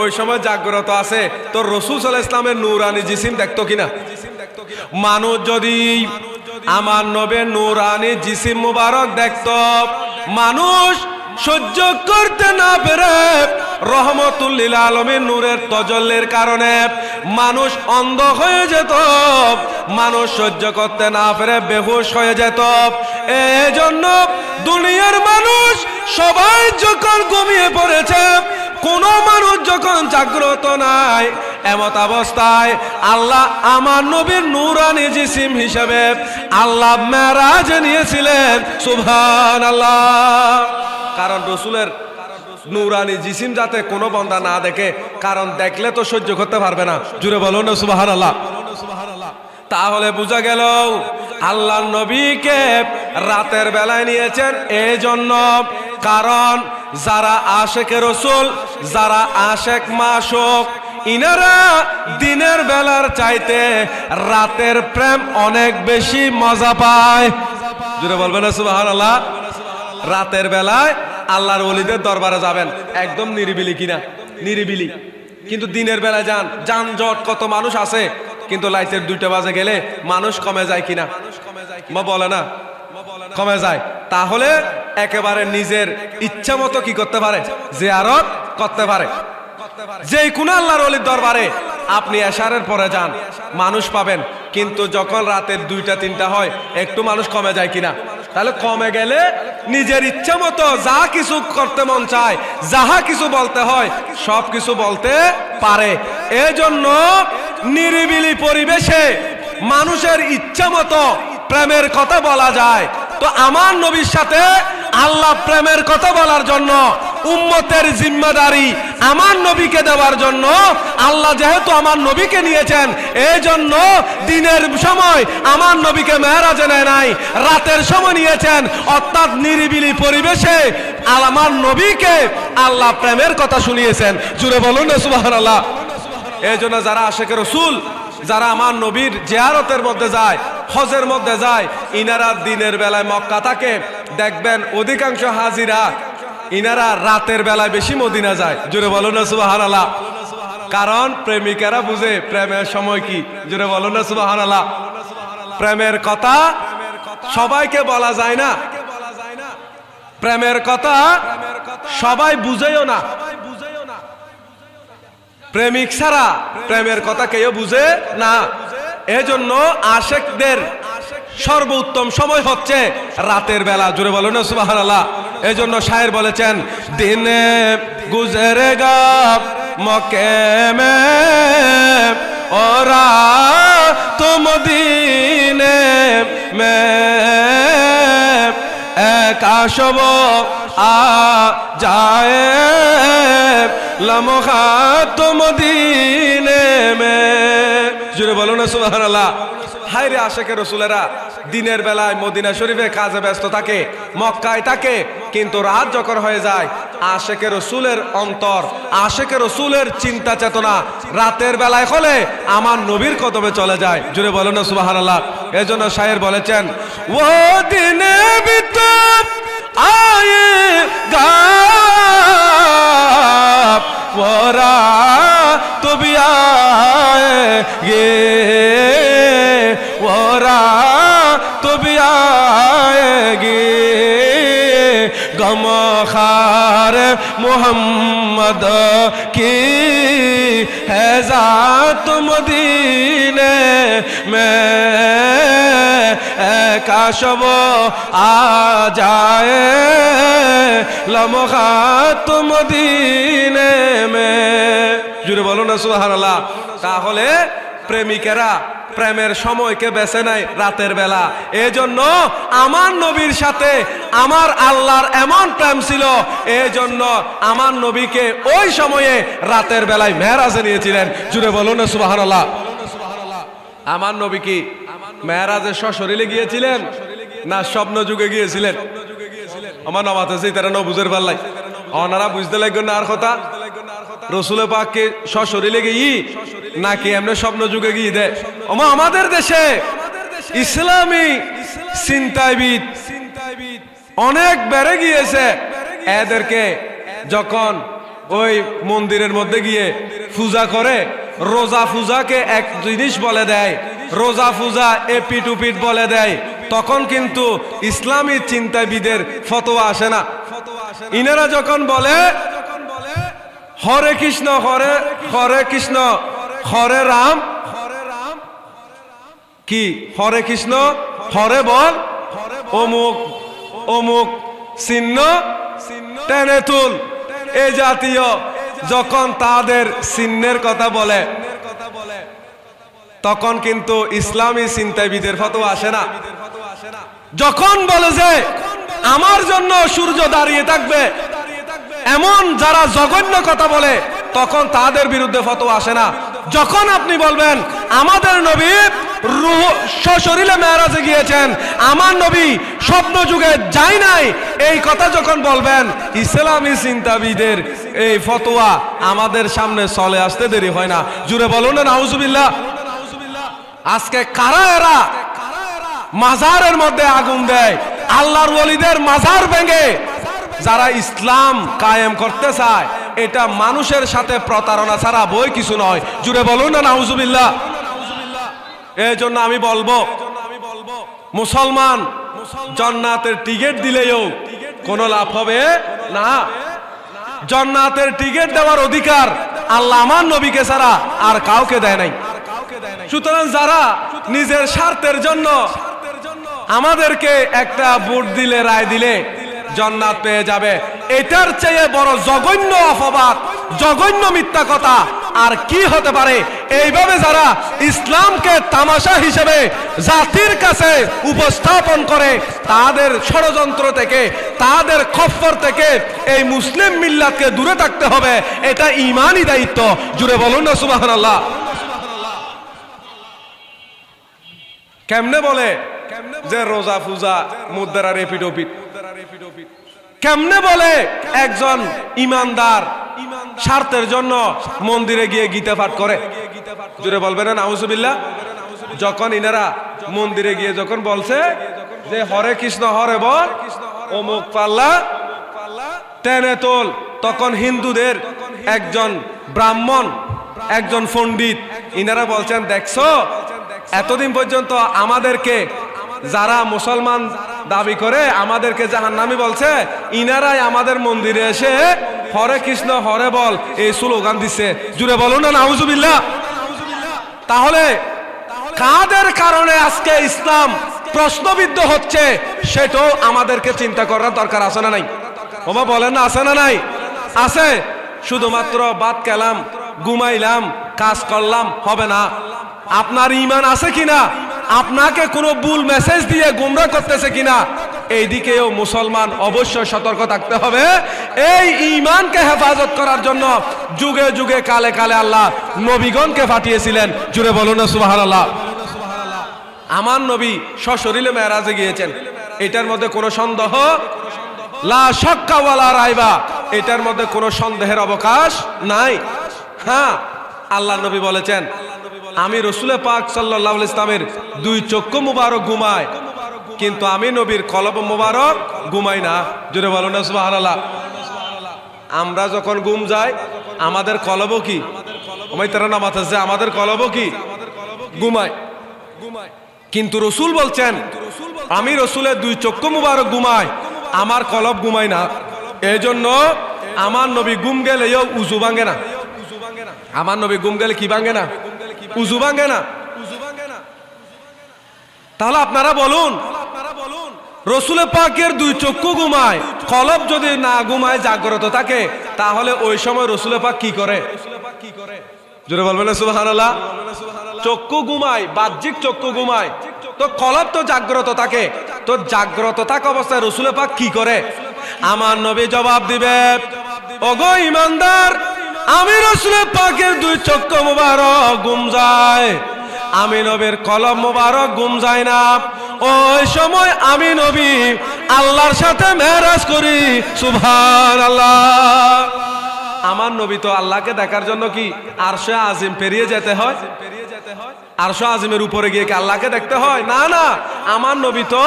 ওই সময় জাগ্রত আছে, তো রাসূল সাল্লাল্লাহু আলাইহি ওয়াসাল্লামের নূরানি জিসিম দেখতো কিনা? মানুষ যদি আমার নবীর নূরানি জিসিম মুবারক দেখতো, মানুষ সহ্য করতে না পেরে রহমতুল লিল আলামিন নূরের তজল্লির কারণে মানুষ অন্ধ হয়ে যেত, মানুষ সহ্য করতে না পেরে বেহুশ হয়ে যেত। এই জন্য দুনিয়ার মানুষ সবাই যখন ঘুমিয়ে পড়েছে, কোন মানুষ যখন জাগ্রত নাই, এমত অবস্থায় আল্লাহ আমার নবীর নূরানি জিসিম হিসেবে আল্লাহ মেরাজ নিয়েছিলেন। সুবহানাল্লাহ। কারণ রসুলের নূরানি জিসিম যাতে কোনো বান্দা না দেখে, কারণ দেখলে তো সহ্য করতে পারবে না। জুড়ে বলো না সুবহানাল্লাহ। তাহলে বোঝা গেল আল্লাহ নবীকে রাতের বেলায় নিয়েছেন এই জন্য, কারণ যারা আশেকে রসুল, যারা আশেক মাসুক, ইনারা দিনের বেলার চাইতে রাতের প্রেম অনেক বেশি মজা পায়। জুড়ে বলবেন না সুবহানাল্লাহ? রাতের বেলায় আল্লাহর ওলিদের দরবারে যাবেন, একদম নিরিবিলি কিনা, নিরিবিলি। কিন্তু দিনের বেলায় যান, যানজট, কত মানুষ আছে, কিন্তু লাইটের 2টা বাজে গেলে মানুষ কমে যায় কিনা? মা বলে না কমে যায়। তাহলে একেবারে নিজের ইচ্ছা মতো কি করতে পারে? জিয়ারত করতে পারে। যে কোন আল্লাহর ওলির দরবারে আপনি এশারের পরে যান, মানুষ পাবেন, কিন্তু যখন রাতের 2টা 3টা হয় একটু মানুষ কমে যায় কিনা? তাহলে কমে গেলে নিজের ইচ্ছা মতো যা কিছু করতে মন চায়, যাহা কিছু বলতে হয় সব কিছু বলতে পারে। এজন্য নিরিবিলি পরিবেশে মানুষের ইচ্ছা মতো প্রেমের কথা বলা যায়। তো আমার নবীর সাথে আল্লাহ প্রেমের কথা বলার জন্য উম্মতের জিম্মাদারি আমার নবীকে দেওয়ার জন্য আল্লাহ যেহেতু আমার নবীকে নিয়েছেন, এই জন্য দিনের সময় আমার নবীকে মেরাজে নেয় নাই, রাতের সময় নিয়েছেন, অর্থাৎ নিরিবিলি পরিবেশে আমার নবীকে আল্লাহ প্রেমের কথা শুনিয়েছেন। জুড়ে বলুন না সুবহানাল্লাহ? এই জন্য যারা আশেকে রসুল, যারা আমার নবীর জিয়ারতের মধ্যে যায়, হজের মধ্যে যায়, ইনারা দিনের বেলায় মক্কা থাকে, দেখবেন অধিকাংশ হাজিরা ইনারা রাতের বেলায় বেশি মদিনা যায়। জুড়ে বলো না সুবহানাল্লাহ? কারণ প্রেমিকেরা বুঝে প্রেমের সময় কি। জুড়ে বলো না সুবহানাল্লাহ? প্রেমের কথা সবাইকে বলা যায় না, প্রেমের কথা সবাই বুঝেও না, প্রেমিক ছাড়া প্রেমের কথা কেউ বুঝে না। এজন্য আশেকদের সর্বোত্তম সময় হচ্ছে রাতের বেলা। জুড়ে বলো না সুবহানাল্লাহ? এজন্য শায়ের বলেছেন, দিনে গুজরেগা মকে মে ওরা তুম দিনে মে একাশব আ যায় লমখা তুম দিনে মে। জুড়ে বলো না সুবহানাল্লাহ? হায় রে আশেকে রসুলেরা দিনের বেলায় মদিনা শরীফে কাজে ব্যস্ত থাকে, মক্কায় থাকে, কিন্তু রাত যখন হয়ে যায় আশেকে রসুলের অন্তর, আশেকে রসুলের চিন্তা চেতনা রাতের বেলায় হলে আমার নবীর কদমে চলে যায়। জুড়ে বলো না সুবহানাল্লাহ? এই জন্য শায়ের বলেছেন, ও দিনে বিতব আয়ে গা ওরা তবি আয়েগে ওরা তবি আয়েগে গমখার মোহাম্মদ কি है जात मदीने में काशब आ जाए लम्हा तो मदीने में। জুড়ে বলো না সুবহানাল্লাহ? তাহলে প্রেমিকেরা প্রেমের সময়কে বেছে নেয় রাতের বেলা। এজন্য আমার নবীর সাথে আমার আল্লাহর এমন প্রেম ছিল, এজন্য আমার নবীকে ওই সময়ে রাতের বেলায় মেরাজে নিয়েছিলেন। জুড়ে বলো না সুবহানাল্লাহ? আমার নবী কি মেরাজে সশরীরে গিয়েছিলেন না স্বপ্ন যুগে গিয়েছিলেন? আমার নামাতে সেই তারা ন বুঝের পারলাই, ওনারা বুঝতে লাগবে না আর কথা। রসুল পাককে সশরীরে গিয়ে নাকি এমনি স্বপ্ন যুগে গিয়ে দেয়? আমাদের দেশে ইসলামী চিন্তাবিদ অনেক বেড়ে গিয়েছে। এদেরকে যখন ওই মন্দিরের মধ্যে গিয়ে পূজা করে, রোজা পূজাকে এক জিনিস বলে দেয়, রোজা পূজা এপিট উপিট বলে দেয়, তখন কিন্তু ইসলামী চিন্তাবিদের ফতোয়া আসে না। ইনারা যখন বলে হরে কৃষ্ণ হরে হরে কৃষ্ণ হরে রাম, কি হরে কৃষ্ণ হরে বল অমুক অমুক চিহ্ন টেনে তুল, এই জাতীয় যখন তাদের চিহ্নের কথা বলে তখন কিন্তু ইসলামী চিন্তাবিদের ফতোয়া আসে না। যখন বলে যে আমার জন্য সূর্য দাঁড়িয়ে থাকবে, এমন যারা জঘন্য কথা বলে, তখন তাদের বিরুদ্ধে ফতোয়া আসে না। যখন আপনি বলবেন আমাদের নবী রূহ সশরীরে মেরাজে গিয়েছেন, আমার নবী স্বপ্ন যুগে যায় নাই, এই কথা যখন বলবেন ইসলামী চিন্তাবিদের এই ফতোয়া আমাদের সামনে চলে আসতে দেরি হয় না। জুড়ে বলুন না নাউজুবিল্লাহ। আজকে কারা এরা মাজারের মধ্যে আগুন দেয়, আল্লাহর ওলিদের মাজার ভেঙে যারা ইসলাম কায়েম করতে চায়, এটা মানুষের সাথে প্রতারণা ছাড়া বই কিছু নয়। জুড়ে বলুন না নাউজুবিল্লাহ। এই জন্য আমি বলবো, মুসলমান জান্নাতের টিকিট দিলেও কোনো লাভ হবে না। জান্নাতের টিকিট দেওয়ার অধিকার আল্লাহ আমার নবীকে ছাড়া আর কাউকে দেয় নাই। সুতরাং যারা নিজের স্বার্থের জন্য আমাদেরকে একটা ভোট দিলে, রায় দিলে জান্নাত পেয়ে যাবে, এটার চেয়ে বড় জঘন্য অপবাদ, জঘন্য মিথ্যা কথা আর কি হতে পারে? এইভাবে যারা ইসলামকে তামাশা হিসেবে জাতির কাছে উপস্থাপন করে, তাদের ষড়যন্ত্র থেকে, তাদের খপ্পর থেকে এই মুসলিম মিল্লাতকে দূরে থাকতে হবে। এটা ঈমানি দায়িত্ব। জুড়ে বলুন না সুবহানাল্লাহ। কেমনে বলে যে রোজা ফুজা মুদ্রা রেপিড ওপিড, কেমনে বলে একজন ইমানদার স্বার্থের জন্য মন্দিরে গিয়ে গীতা পাঠ করে? জুড়ে বলবেন না নাউজুবিল্লাহ। যখন ইনারা মন্দিরে গিয়ে যখন বলছে যে হরে কৃষ্ণ হরে বল, অমুক পাল্লা টেনে তোল, তখন হিন্দুদের একজন ব্রাহ্মণ, একজন পণ্ডিত, ইনারা বলছেন দেখছো এতদিন পর্যন্ত আমাদেরকে যারা মুসলমান দাবি করে আমাদেরকে জাহান্নামী বলছে, ইনারাই আমাদের মন্দিরে এসে হরে কৃষ্ণ হরে বল এই স্লোগান দিচ্ছে। জুড়ে বলুন না নাউজুবিল্লাহ। তাহলে কাদের কারণে আজকে ইসলাম প্রশ্নবিদ্ধ হচ্ছে সেটাও আমাদেরকে চিন্তা করার দরকার আছে না নাই? ওমা বলেন না, আছে না নাই? আছে। শুধুমাত্র বাদ খেলাম, ঘুমাইলাম, কাজ করলাম হবে না। আপনার ঈমান আছে কিনা, আপনাকে কোনো ভুল মেসেজ দিয়ে গুমরাহ করতেছে কিনা, এই দিকেও মুসলমান অবশ্যই সতর্ক থাকতে হবে। এই ঈমানকে হেফাজত করার জন্য যুগে যুগে কালে কালে আল্লাহ নবীগণকে পাঠিয়েছিলেন। জুড়ে বলুন না সুবহানাল্লাহ। আমার নবী সশরীরে মেরাজে গিয়েছেন, এটার মধ্যে কোনো সন্দেহ লা শাক্কা ওয়ালা রাইবা, এটার মধ্যে কোনো সন্দেহের অবকাশ নাই। হ্যাঁ, আল্লাহ নবী বলেছেন আমি রসুল পাক সাল্লাল্লাহু আলাইহি ইসলামের দুই চক্ষু মুবারক ঘুমায়, কিন্তু আমি নবীর কলব মুবারক ঘুমাই না। জোরে বলুন না সুবহানাল্লাহ। আমরা যখন ঘুম যাই আমাদের কলব কি ওমাই তারা নামাজ আছে, আমাদের কলব কি ঘুমায়, কিন্তু রসুল বলছেন আমি রসুলের দুই চক্ষু মুবারক ঘুমাই, আমার কলব ঘুমাই না। এই জন্য আমার নবী ঘুম গেলেও উজু ভাঙে না। আমার নবী ঘুম গেলে কি ভাঙে না? উজু ভাঙে না। তাহলে আপনারা বলুন, রসুল পাকের দুই চক্ষু ঘুমায়, কলব যদি না ঘুমায়, জাগ্রত থাকে, তাহলে ওই সময় রসুল পাক কি করে? জোরে বলবেন না সুবহানাল্লাহ। চক্ষু ঘুমায়, বাহ্যিক চক্ষু ঘুমায়, তো কলব তো জাগ্রত থাকে, তো জাগ্রত থাকা অবস্থায় রসুল পাক কি করে? আমার নবী জবাব দিবে, ওগো ইমানদার, আমি রসুল পাকের দুই চক্ষু মুবারক ঘুম যায়, আমি নবীর কলব মুবারক ঘুম যায় না। ওই সময় আমি নবী আল্লাহর সাথে মেরাজ করি। সুবহানাল্লাহ। আমার নবী তো আল্লাহকে দেখার জন্য কি আরশে আজিম পেরিয়ে যেতে হয়? আরশে আজিমের উপরে গিয়ে কি আল্লাহকে দেখতে হয়? না না, আমার নবী তো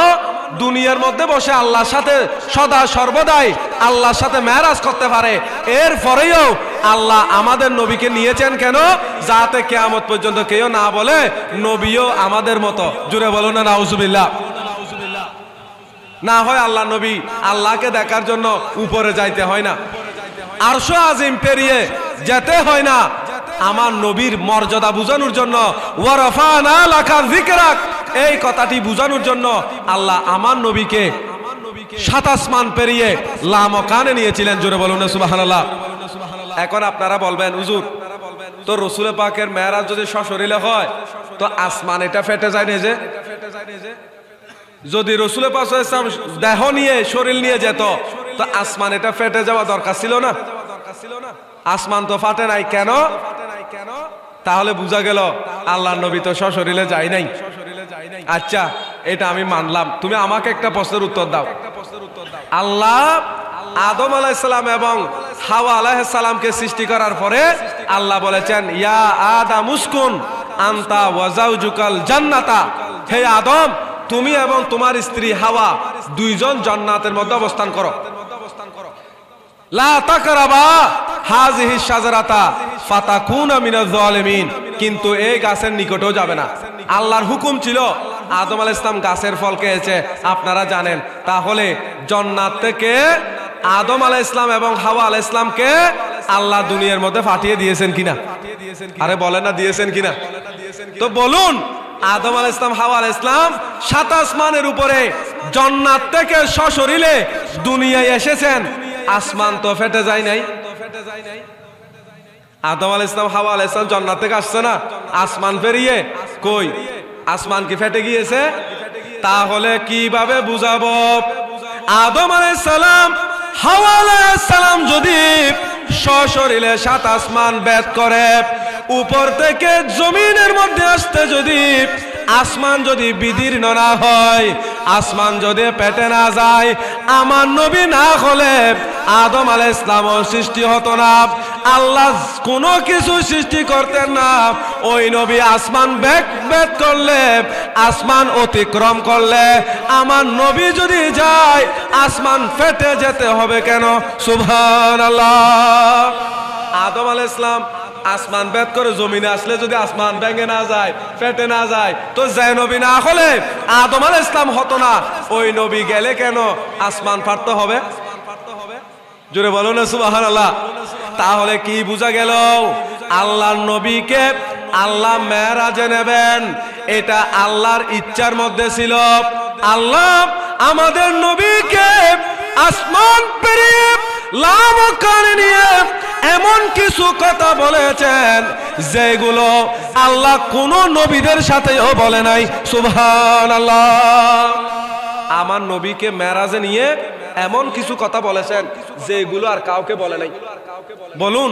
দুনিয়ার মধ্যে বসে আল্লাহর সাথে সদা সর্বদাই আল্লাহর সাথে মেরাজ করতে পারে। এর পরেও আল্লাহ আমাদের নবীকে নিয়েছেন কেন? যাতে কিয়ামত পর্যন্ত কেউ না বলে নবীও আমাদের মতো। জুড়ে বলো না নাউজুবিল্লাহ। না হয় আল্লাহ নবী আল্লাহকে দেখার জন্য উপরে যাইতে হয় না, আরশে আজিম পেরিয়ে যেতে হয় না। আমার নবীর মর্যাদা বুঝানোর জন্য, ওয়ারাফানা লাকা যিকরাক, এই কথাটি বুঝানোর জন্য আল্লাহ আমার নবীকে সাত আসমান পেরিয়ে লামকানে নিয়েছিলেন। জোরে বলুন সুবহানাল্লাহ। এখন আপনারা বলবেন হুজুর, তো রসুল পাকের মেরাজ যদি সশরীরে হয় তো আসমান এটা ফেটে যায় না যে? যদি রসুল পাক দেহ নিয়ে শরীর নিয়ে যেত তো আসমান এটা ফেটে যাওয়া দরকার ছিল না? আসমান তো ফাটে নাই কেন? তাহলে বোঝা গেল আল্লাহর নবী তো সশরীরে যায় নাই। আচ্ছা, এটা আমি মানলাম, তুমি আমাকে একটা প্রশ্নের উত্তর দাও। আল্লাহ আদম আলাইহিস সালাম এবং হাওয়া আলাইহিস সালামকে সৃষ্টি করার পরে আল্লাহ বলেছেন, ইয়া আদম উসকুন আনতা ওয়া যাওজুকাল জান্নাতা, হে আদম তুমি এবং তোমার স্ত্রী হাওয়া দুইজন জান্নাতের মধ্যে অবস্থান করো। লা তাকরাবা হাযিহি শাজারাতা ফাতাকুনা মিনাজ জালিমিন, কিন্তু এই গাছের নিকটেও যাবে না। আল্লাহর হুকুম ছিল, আদম আলাইহিস সালাম গাছের ফল খেয়েছে, আপনারা জানেন। তাহলে জান্নাত থেকে আদম আলাইহিস সালাম এবং হাওয়া আলাইহিস সালামকে আল্লাহ দুনিয়ার মধ্যে পাঠিয়ে দিয়েছেন কিনা? আরে বলেন না, দিয়েছেন কিনা? তো বলুন, আদম আলাইহিস সালাম হাওয়া আলাইহিস সালাম সাত আসমানের উপরে জান্নাত থেকে সশরীরে দুনিয়ায় এসেছেন, আসমান তো ফেটে যায় নাই। আদম আলাইহিস সালাম হাওয়া আলাইহিস সালাম জান্নাত থেকে আসছে না, আসমান পেরিয়ে। কই আসমান কি ফেটে গিয়েছে? তাহলে কিভাবে বুঝাবো? আদম আলাইহিস সালাম হাওয়া আলাইহিস সালাম যদি সশরীরে সাত আসমান ভেদ করে উপর থেকে জমিনের মধ্যে আসতে, যদি আসমান যদি বিদীর্ণ না হয়, আসমান যদি পেটে না যায়, আমার নবী না হলে আদম আলাইহিস সালামও সৃষ্টি হতো না। আল্লাহ কোনো কিছু সৃষ্টি করতেন না। ওই নবী আসমান ভেদ করলে, আসমান অতিক্রম করলে, আমার নবী যদি যায় আসমান ফেটে যেতে হবে কেন? সুবহানাল্লাহ। আদম আলাইহিস সালাম আসমান ভেদ করে জমিনে আসলে যদি আসমান ভেঙে না যায়, ফেটে না যায়, তো যে নবী না হলে আদম আলাইহিস সালাম হতো না। ওই নবী গেলে কেন আসমান ফাটতে হবে? জোরে বলো না সুবহানাল্লাহ। তাহলে কি বোঝা গেল? আল্লাহর নবীকে আল্লাহ মেরাজে নেবেন, এটা আল্লাহর ইচ্ছার মধ্যে ছিল। আল্লাহ আমাদের নবীকে আসমান পেরিয়ে লামকানে নিয়ে এমন কিছু কথা বলেছেন যেগুলো আল্লাহ কোন নবীদের সাথেও বলে নাই। সুবহানাল্লাহ। আমার নবীকে মেরাজে নিয়ে এমন কিছু কথা বলেছেন যেগুলো আর কাউকে বলে নাই। বলুন,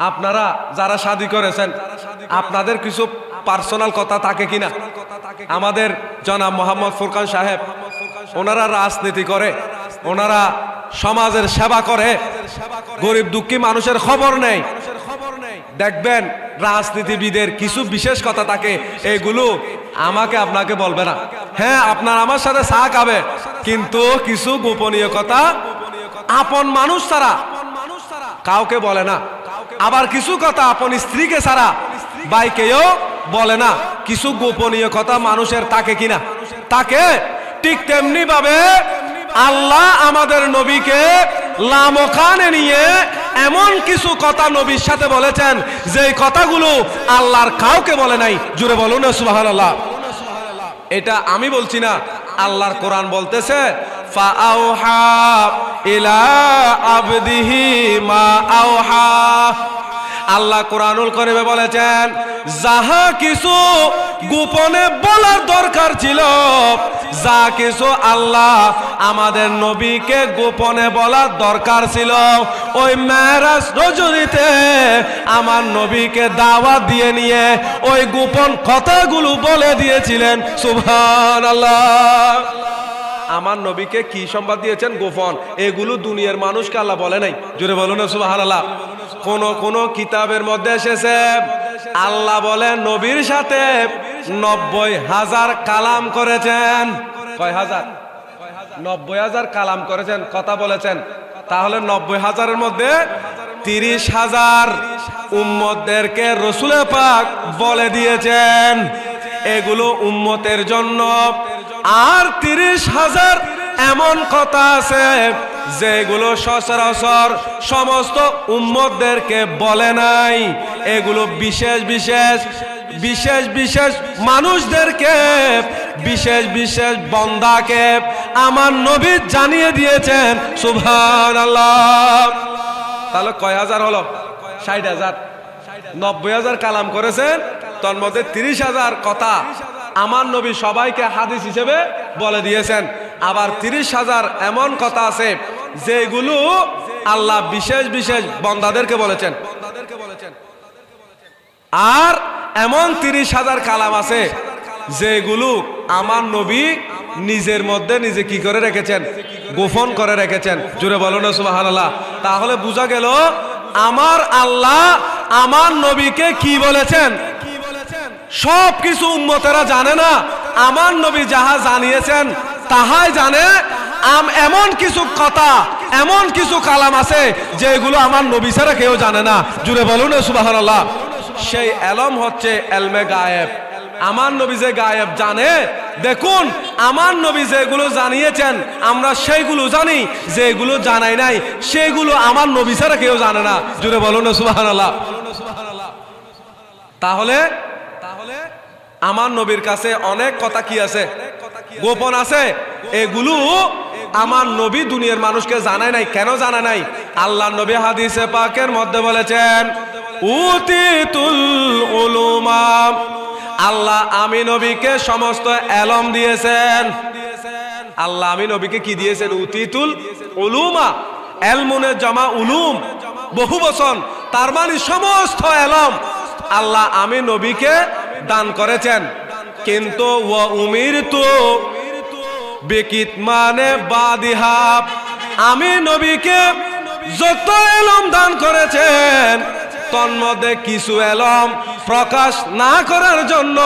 আপনারা যারা শাদী করেছেন আপনাদের কিছু পার্সোনাল কথা থাকে কিনা? আমাদের জনাব মোহাম্মদ ফুরকান সাহেব, ওনারা রাজনীতি করে, ওনারা সমাজের সেবা করে, গরিব দুঃখী মানুষের খবর নেই। দেখবেন রাজনীতিবিদের কিছু বিশেষ কথা থাকে, এগুলো আমাকে আপনাকে বলবে না। হ্যাঁ, আপনার আমার সাথে চা খাবে, কিন্তু কিছু গোপনীয় কথা আপন মানুষ ছাড়া কাউকে বলে না। আবার কিছু কথা আপন স্ত্রীকে ছাড়া ভাইকেও বলে না। কিছু গোপনীয় কথা মানুষের থাকে কিনা? থাকে। ঠিক তেমনি ভাবে আল্লাহ আমাদের নবীকে লামকানে নিয়ে এমন কিছু কথা নবীর সাথে বলেছেন যে কথাগুলো আল্লাহর কাউকে বলে নাই। জুড়ে বলুন না সুবহানাল্লাহ। এটা আমি বলছি না, আল্লাহর কোরআন বলতেছে, ফাআউহা ইলা আবদিহি মা আওহা। আল্লাহ কোরআনুল কারীমে বলেছেন, যাহা কিছু গোপনে বলার দরকার ছিল, যা কিছু আল্লাহ আমাদের নবীকে গোপনে বলার দরকার ছিল, ওই মেরাজ রজনীতে আমার নবীকে দাওয়াত দিয়ে নিয়ে ওই গোপন কথাগুলো বলে দিয়েছিলেন। সুবহানাল্লাহ। আমার নবীকে কি সংবাদ দিয়েছেন? গোপন। এগুলো দুনিয়ার মানুষকে আল্লাহ বলে নাই। জোরে বলুন সুবহানাল্লাহ। কোন কিতাবের মধ্যে এসেছে আল্লাহ বলেন নবীর সাথে 90,000 কালাম করেছেন। কয় হাজার? 90,000 কালাম করেছেন, কথা বলেছেন। তাহলে 90,000-এর মধ্যে 30,000 উম্মতদেরকে রাসূল পাক বলে দিয়েছেন এগুলো উম্মতের জন্য। আর 30,000 এমন কথা আছে যেগুলো সচরাচর সমস্ত উম্মতদেরকে বলে নাই। এগুলো বিশেষ বিশেষ মানুষদেরকে, বিশেষ বান্দাকে আমার নবী জানিয়ে দিয়েছেন। সুবহানাল্লাহ। তাহলে কয় হাজার হলো? 60,000। 90,000 কালাম করেছেন, তার মধ্যে 30,000 কথা আমার নবী সবাইকে হাদিস হিসেবে বলে দিয়েছেন। আবার 30,000 এমন কথা আছে যেগুলো আল্লাহ বিশেষ বান্দাদেরকে বলেছেন। আর এমন 30,000 কালাম আছে যেগুলো আমার নবী নিজের মধ্যে নিজে কি করে রেখেছেন, গোপন করে রেখেছেন। জোরে বলো না সুবহানাল্লাহ। তাহলে বোঝা গেল আমার আল্লাহ আমার নবীকে কি বলেছেন, সব কিছু উম্মতেরা জানে না, আমার নবী যাহা জানিয়েছেন তাহাই জানে। এমন কিছু কথা, এমন কিছু কালাম আছে যেগুলো আমার নবী ছাড়া কেউ জানে না। জুড়ে বলুন সুবহানাল্লাহ। সেই এলম হচ্ছে এলমে গায়েব। আমার নবী যে গায়েব জানে, দেখুন আমার নবী যেগুলো জানিয়েছেন আমরা সেইগুলো জানি, যেগুলো জানাই নাই সেগুলো আমার নবী ছাড়া কেউ জানে না। জুড়ে বলুন সুবহানাল্লাহ। তাহলে আমার নবীর কাছে অনেক কথা কি আছে, গোপন আছে। এগুলো আমার নবী দুনিয়ার মানুষকে জানায় নাই। কেন জানা নাই? আল্লাহ নবী হাদিসে পাকের মধ্যে বলেছেন, উতিতুল উলুমা, আল্লাহ আমি নবীকে সমস্ত এলম দিয়েছেন। আল্লাহ আমি নবীকে কি দিয়েছেন? উতিতুল উলুমা। এলমুনের জমা উলুম, বহু বচন, তার মানে সমস্ত এলম আল্লাহ আমি নবীকে দান করেছেন। কিন্তু ওয়া উমিরতু বিকিতমানে বাদিহা, আমি নবীকে যত এলম দান করেছেন তন্মধ্যে কিছু এলম প্রকাশ না করার জন্য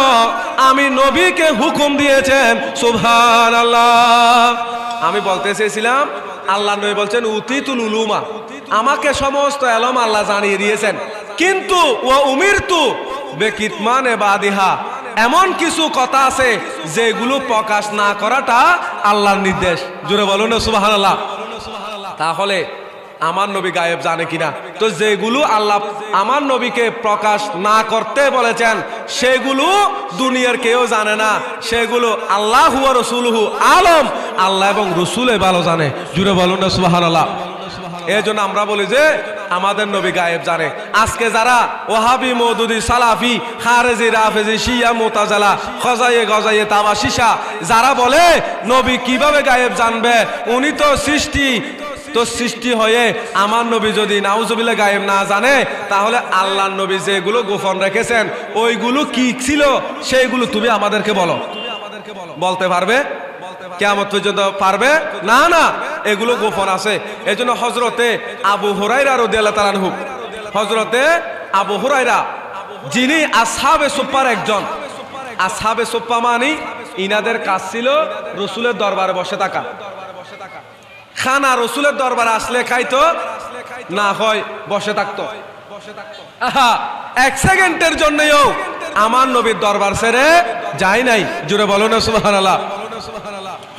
আমি নবীকে হুকুম দিয়েছেন। সুবহানাল্লাহ। আমি বলতে চেয়েছিলাম আল্লাহ নবী বলছেন উতিতুল উলুমা, আমাকে সমস্ত এলম আল্লাহ জানিয়ে দিয়েছেন, কিন্তু ওয়া উমিরতু বিকিতমানে বাদিহা, এমন কিছু কথা আছে যেগুলো প্রকাশ না করাটা আল্লাহর নির্দেশ। জোরে বলুন না সুবহানাল্লাহ। তাহলে আমার নবী গায়েব জানে কিনা? তো যেগুলো আল্লাহ আমার নবীকে প্রকাশ না করতে বলেছেন সেগুলো দুনিয়ার কেউ জানে না, সেগুলো আল্লাহু ওয়া রাসূলুহু আলম, আল্লাহ এবং রাসূলে ভালো জানে। জোরে বলুন না সুবহানাল্লাহ। এই জন্য আমরা বলি যে আমাদের নবী গায়েব জানে। আজকে যারা ওয়াহাবি, মওদুদি, সালাফি, খারেজি, রাফেজি, শিয়া, মুতাজিলা, খজায়ে গজায়ে তাবাশিসা যারা বলে নবী কিভাবে গায়েব জানবে, উনি তো সৃষ্টি হয়ে আমার নবী যদি নাউজুবিল্লাহ গায়েব না জানে, তাহলে আল্লাহর নবী যেগুলো গোপন রেখেছেন ওইগুলো কি ছিল সেইগুলো তুমি আমাদেরকে বলো। বলতে পারবে? কিয়ামত পর্যন্ত পারবে না? না, এগুলো গোপন আছে। এজন্য হযরতে আবু হুরায়রা রাদিয়াল্লাহু তাআলা আনহু, হযরতে আবু হুরায়রা যিনি আসহাবে সুফার একজন। আসহাবে সুফা মানে ইনাদের কাজ ছিল রাসূলের দরবারে বসে থাকা। খানা রাসূলের দরবারে আসলে খাইতো, না হয় বসে থাকতো। এক সেকেন্ডের জন্যও আমার নবীর দরবার ছেড়ে যায় নাই। জোরে বলো না সুবহানাল্লাহ।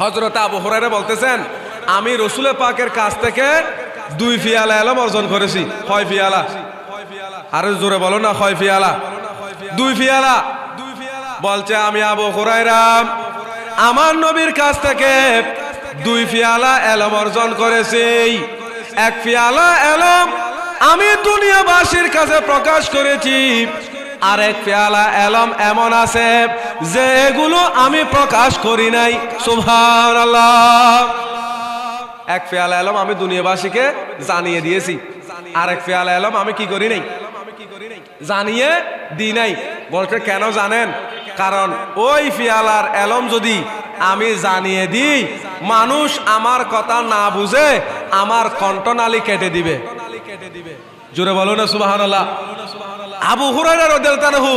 হযরত আবু হুরায়রা বলতেছেন, আমি রাসূলের পাকের কাছ থেকে 2 ফিয়ালা এলম অর্জন করেছি। কয় ফিয়ালা? আরে জোরে বলো না, কয় ফিয়ালা? 2 ফিয়ালা। বলছে আমি আবু হুরায়রা আমার নবীর কাছ থেকে 2 ফিয়ালা এলম অর্জন করেছি। 1 ফিয়ালা এলম আমি দুনিয়াবাসীর কাছে প্রকাশ করেছি, আর 1 ফিয়ালা এলম এমন আছে যে এগুলো আমি প্রকাশ করি নাই। সুবহানাল্লাহ। 1 ফিয়ালা এলম আমি দুনিয়াবাসীকে জানিয়ে দিয়েছি, আর 1 ফিয়ালা এলম আমি কি করি নাই? জানিয়ে দিই নাই। বলছে কেন জানেন? কারণ ওই ফিয়ালার এলম যদি আমি জানিয়ে দিই, মানুষ আমার কথা না বুঝে আমার কণ্ঠনালী কেটে দিবে। জোরে বলো না সুবহানাল্লাহ। আবু হুরায়রা রাদিয়াল্লাহু আনহু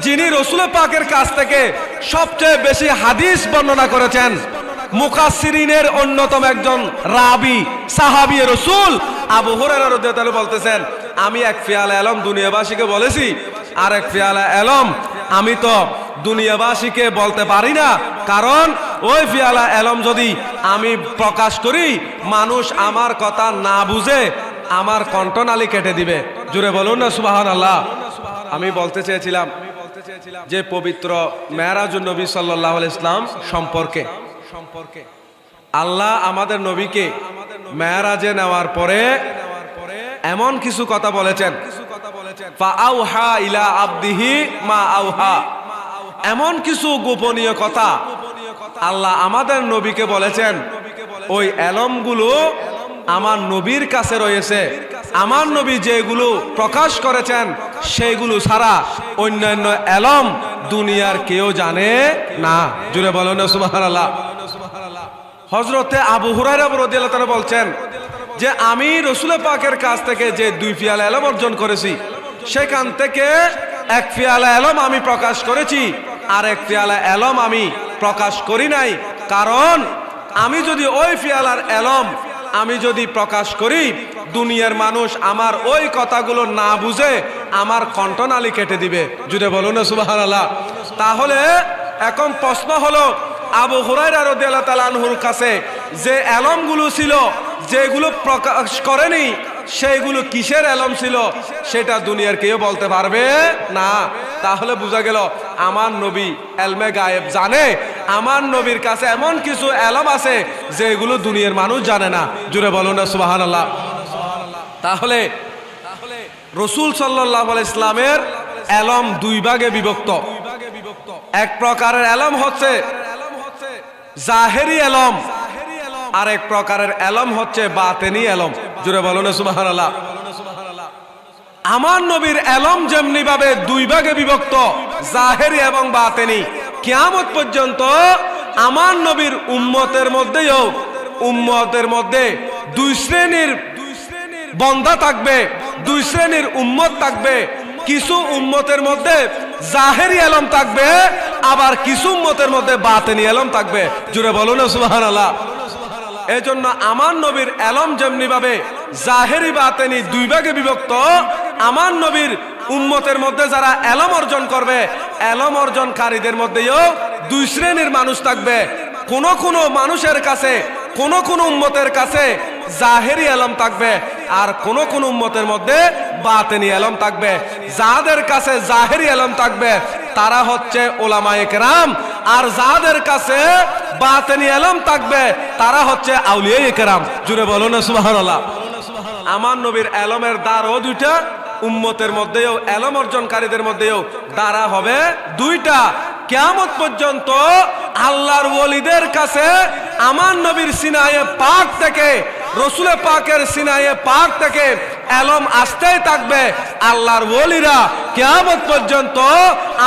যিনি রাসূল পাকের কাছ থেকে সবচেয়ে বেশি হাদিস বর্ণনা করেছেন, মুফাসসিরিনের অন্যতম একজন রাবি, সাহাবী রাসূল আবু হুরায়রা রাদিয়াল্লাহু আনহু বলতেছেন, আমি 1 ফিয়ালা এলম দুনিয়াবাসীকে বলেছি, আর 1 ফিয়ালা এলম আমি তো দুনিয়াবাসীকে বলতে পারি না, কারণ ওই ফিয়ালা এলম যদি আমি প্রকাশ করি মানুষ আমার কথা না বুঝে আমার কণ্ঠনালী কেটে দিবে। জোরে বলুন না সুবহানাল্লাহ। আমি বলতে চেয়েছিলাম যে পবিত্র মেরাজুন নবী সাল্লাল্লাহু আলাইহি ওয়াসাল্লাম সম্পর্কে আল্লাহ আমাদের নবীকে মেরাজে নেওয়ার পরে এমন কিছু কথা বলেছেন, ফাআউহা ইলা আবদিহি মা আউহা, এমন কিছু গোপনীয় কথা আল্লাহ আমাদের নবীকে বলেছেন। ওই এলমগুলো আমার নবীর কাছে রয়েছে, আমার নবী যেগুলো প্রকাশ করেছেন সেইগুলো ছাড়া অন্যান্য এলম দুনিয়ার কেউ জানে না। জুড়ে বলো না সুবহানাল্লাহ। হযরতে আবু হুরায়রা রাদিয়াল্লাহু তাআলা বলছেন যে আমি রাসূল পাকের কাছ থেকে যে 2 পেয়ালা এলম অর্জন করেছি, সেখান থেকে 1 পেয়ালা এলম আমি প্রকাশ করেছি, আর 1 পেয়ালা এলম আমি প্রকাশ করি নাই। কারণ আমি যদি ওই পেয়ালার এলম আমি যদি প্রকাশ করি, দুনিয়ার মানুষ আমার ওই কথাগুলো না বুঝে আমার কণ্ঠনালী কেটে দিবে। যদি বলুন না সুবহানাল্লাহ। তাহলে এখন প্রশ্ন হলো, আবু হুরায়রা রাদিয়াল্লাহু তাআলা আনহুর কাছে যে এলমগুলো ছিল, যেগুলো প্রকাশ করেনি, সেইগুলো কিসের এলম ছিল সেটা দুনিয়ার কেউ বলতে পারবে না। তাহলে বোঝা গেল আমার নবী এলমে গায়েব জানে। আমার নবীর কাছে এমন কিছু এলম আছে যেগুলো দুনিয়ার মানুষ জানে না। জুড়ে বলুন না সুবহানাল্লাহ। তাহলে রাসূল সাল্লাল্লাহু আলাইহি ইসলামের এলম 2 ভাগে বিভক্ত। এক প্রকারের এলম হচ্ছে জাহেরি এলম, আর এক প্রকারের এলম হচ্ছে বাতেনি এলম। জুড়ে বলুন না সুবহানাল্লাহ। আমার নবীর এলম যেমনি ভাবে 2 ভাগে বিভক্ত, জাহেরি এবং বাতেনি, কিয়ামত পর্যন্ত আমার নবীর উম্মতের মধ্যে 2 শ্রেণীর বান্দা থাকবে, 2 শ্রেণীর উম্মত থাকবে। কিছু উম্মতের মধ্যে জাহেরি এলম থাকবে, আবার কিছু উম্মতের মধ্যে বাতেনি এলম থাকবে। জুড়ে বলুন না সুবহানাল্লাহ। এই জন্য আমার নবীর এলম যেমনি ভাবে জাহেরি বাতেনি 2 ভাগে বিভক্ত, আমার নবীর উম্মতের মধ্যে যারা এলম অর্জন করবে, এলম অর্জনকারীদের মধ্যেও 2 শ্রেণীর মানুষ থাকবে। কোন মানুষের কাছে, কোন উম্মতের কাছে জাহেরি এলম থাকবে, আর কোন উম্মতের মধ্যে বাতেনি এলম থাকবে। যাদের কাছে জাহেরি এলম থাকবে তারা হচ্ছে উলামায়ে কেরাম, আর যাদের কাছে বাতেনি এলম থাকবে তারা হচ্ছে আউলিয়ায়ে কেরাম। জুড়ে বলো না সুবহানাল্লাহ। আমার নবীর এলমের দ্বারও 2টা, উম্মতের মধ্যেও এলম অর্জনকারীদের মধ্যেও দ্বারা হবে 2টা। কিয়ামত পর্যন্ত আল্লাহর ওলিদের কাছে আমার নবীর সিনায়ে পাক থেকে, রাসূল পাকের সিনায়ে পাক থেকে এলম আসতেই থাকবে। আল্লাহর ওলিরা কিয়ামত পর্যন্ত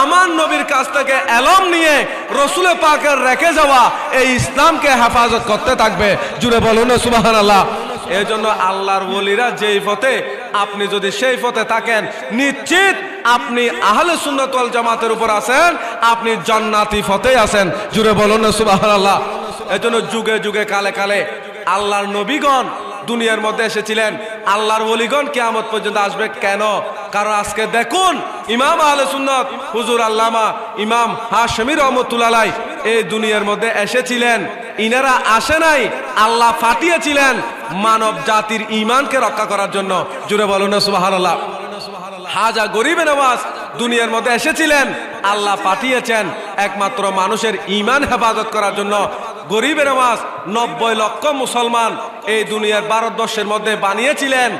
আমার নবীর কাছ থেকে এলম নিয়ে রাসূল পাকের রেখে যাওয়া এই ইসলামকে হেফাজত করতে থাকবে। জুড়ে বলুন না সুবহানাল্লাহ। এই জন্য আল্লাহর ওলিরা যেই পথে, আপনি যদি সেই পথে থাকেন, নিশ্চিত আপনি আহলে সুন্নাত ওয়াল জামাতের উপর আছেন, আপনি জান্নাতি পথেই আছেন। জুড়ে বলুন না সুবহানাল্লাহ। এই জন্য যুগে যুগে কালে কালে আল্লাহর নবীগণ দুনিয়ার মধ্যে এসেছিলেন, আল্লাহর ওলিগণ কিয়ামত পর্যন্ত আসবে। কেন? কারণ আজকে দেখুন, ইমাম আহলে সুন্নাত হুজুর আল্লামা ইমাম হাশেমি রহমাতুল্লাহ আলাইহি এই দুনিয়ার মধ্যে এসেছিলেন। ইনারা আসে নাই, আল্লাহ পাঠিয়েছিলেন মানব জাতির ঈমানকে রক্ষা করার জন্য। জুড়ে বলুন না সুবহানাল্লাহ। হাজা গরিবে নওয়াজ দুনিয়ার মধ্যে এসেছিলেন, আল্লাহ পাঠিয়েছেন একমাত্র মানুষের ঈমান হেফাজত করার জন্য। গরিবে নওয়াজ 90 লক্ষ মুসলমান এই দুনিয়ার ভারতবর্ষের মধ্যে বানিয়েছিলেন।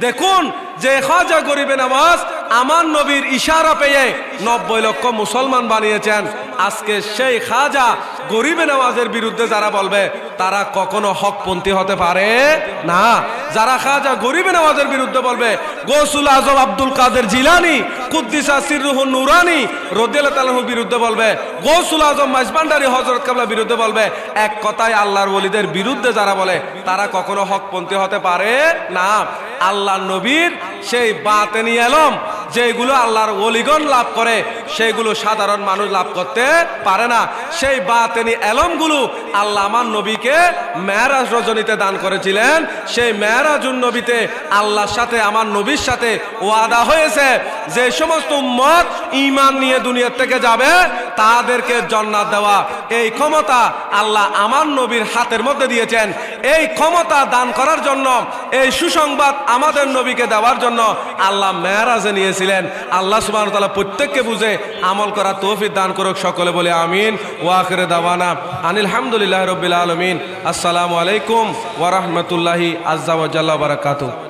দেখুন যে খাজা গরিবে নওয়াজ আমার নবীর ইশারা পেয়ে 90 লক্ষ মুসলমান বানিয়েছেন। আজকে সেই খাজা গরিবে নওয়াজের বিরুদ্ধে যারা বলবে তারা কখনো হকপন্থী হতে পারে না। যারা খাজা গরিবে নওয়াজের বিরুদ্ধে বলবে, গৌসুল আজম আব্দুল কাদের জিলানী কুদ্দিসা সিররুহুন নুরানী রাদিয়াল্লাহু তাআলার বিরুদ্ধে বলবে, গৌসুল আজম মাইজভান্ডারী হযরত কেবলার বিরুদ্ধে বলবে, এক কথায় আল্লাহর ওলিদের বিরুদ্ধে যারা বলে তারা কখনো হকপন্থী হতে পারে না। আল্লাহর নবীর সেই বাতেনি এলম যেগুলো আল্লাহর ওলিগণ লাভ করে, সেগুলো সাধারণ মানুষ লাভ করতে পারে না। সেই বাতেনি এলমগুলো আল্লাহ আমার নবীকে মেরাজ রজনীতে দান করেছিলেন। সেই মেরাজুন নবীতে আল্লাহর সাথে, আমার নবীর সাথে ওয়াদা হয়েছে যে সমস্ত উম্মত ঈমান নিয়ে দুনিয়া থেকে যাবে তাদেরকে জান্নাত দেওয়া। এই ক্ষমতা আল্লাহ আমার নবীর হাতের মধ্যে দিয়েছেন। এই ক্ষমতা দান করার জন্য, এই সুসংবাদ আমাদের নবীকে দেওয়ার জন্য আল্লাহ মেরাজে নিয়েছিলেন। আল্লাহ সুবহানাহু ওয়া তাআলা প্রত্যেককে বুঝে আমল করার তৌফিক দান করুক। সকলে বলে আমিন। ওয়া আখিরু দাওয়ানা আনিল হামদুলিল্লাহি রাব্বিল আলামিন। আসসালামু আলাইকুম ওয়া রাহমাতুল্লাহি আযজা ওয়া জাল্লা ওয়া বারাকাতুহু।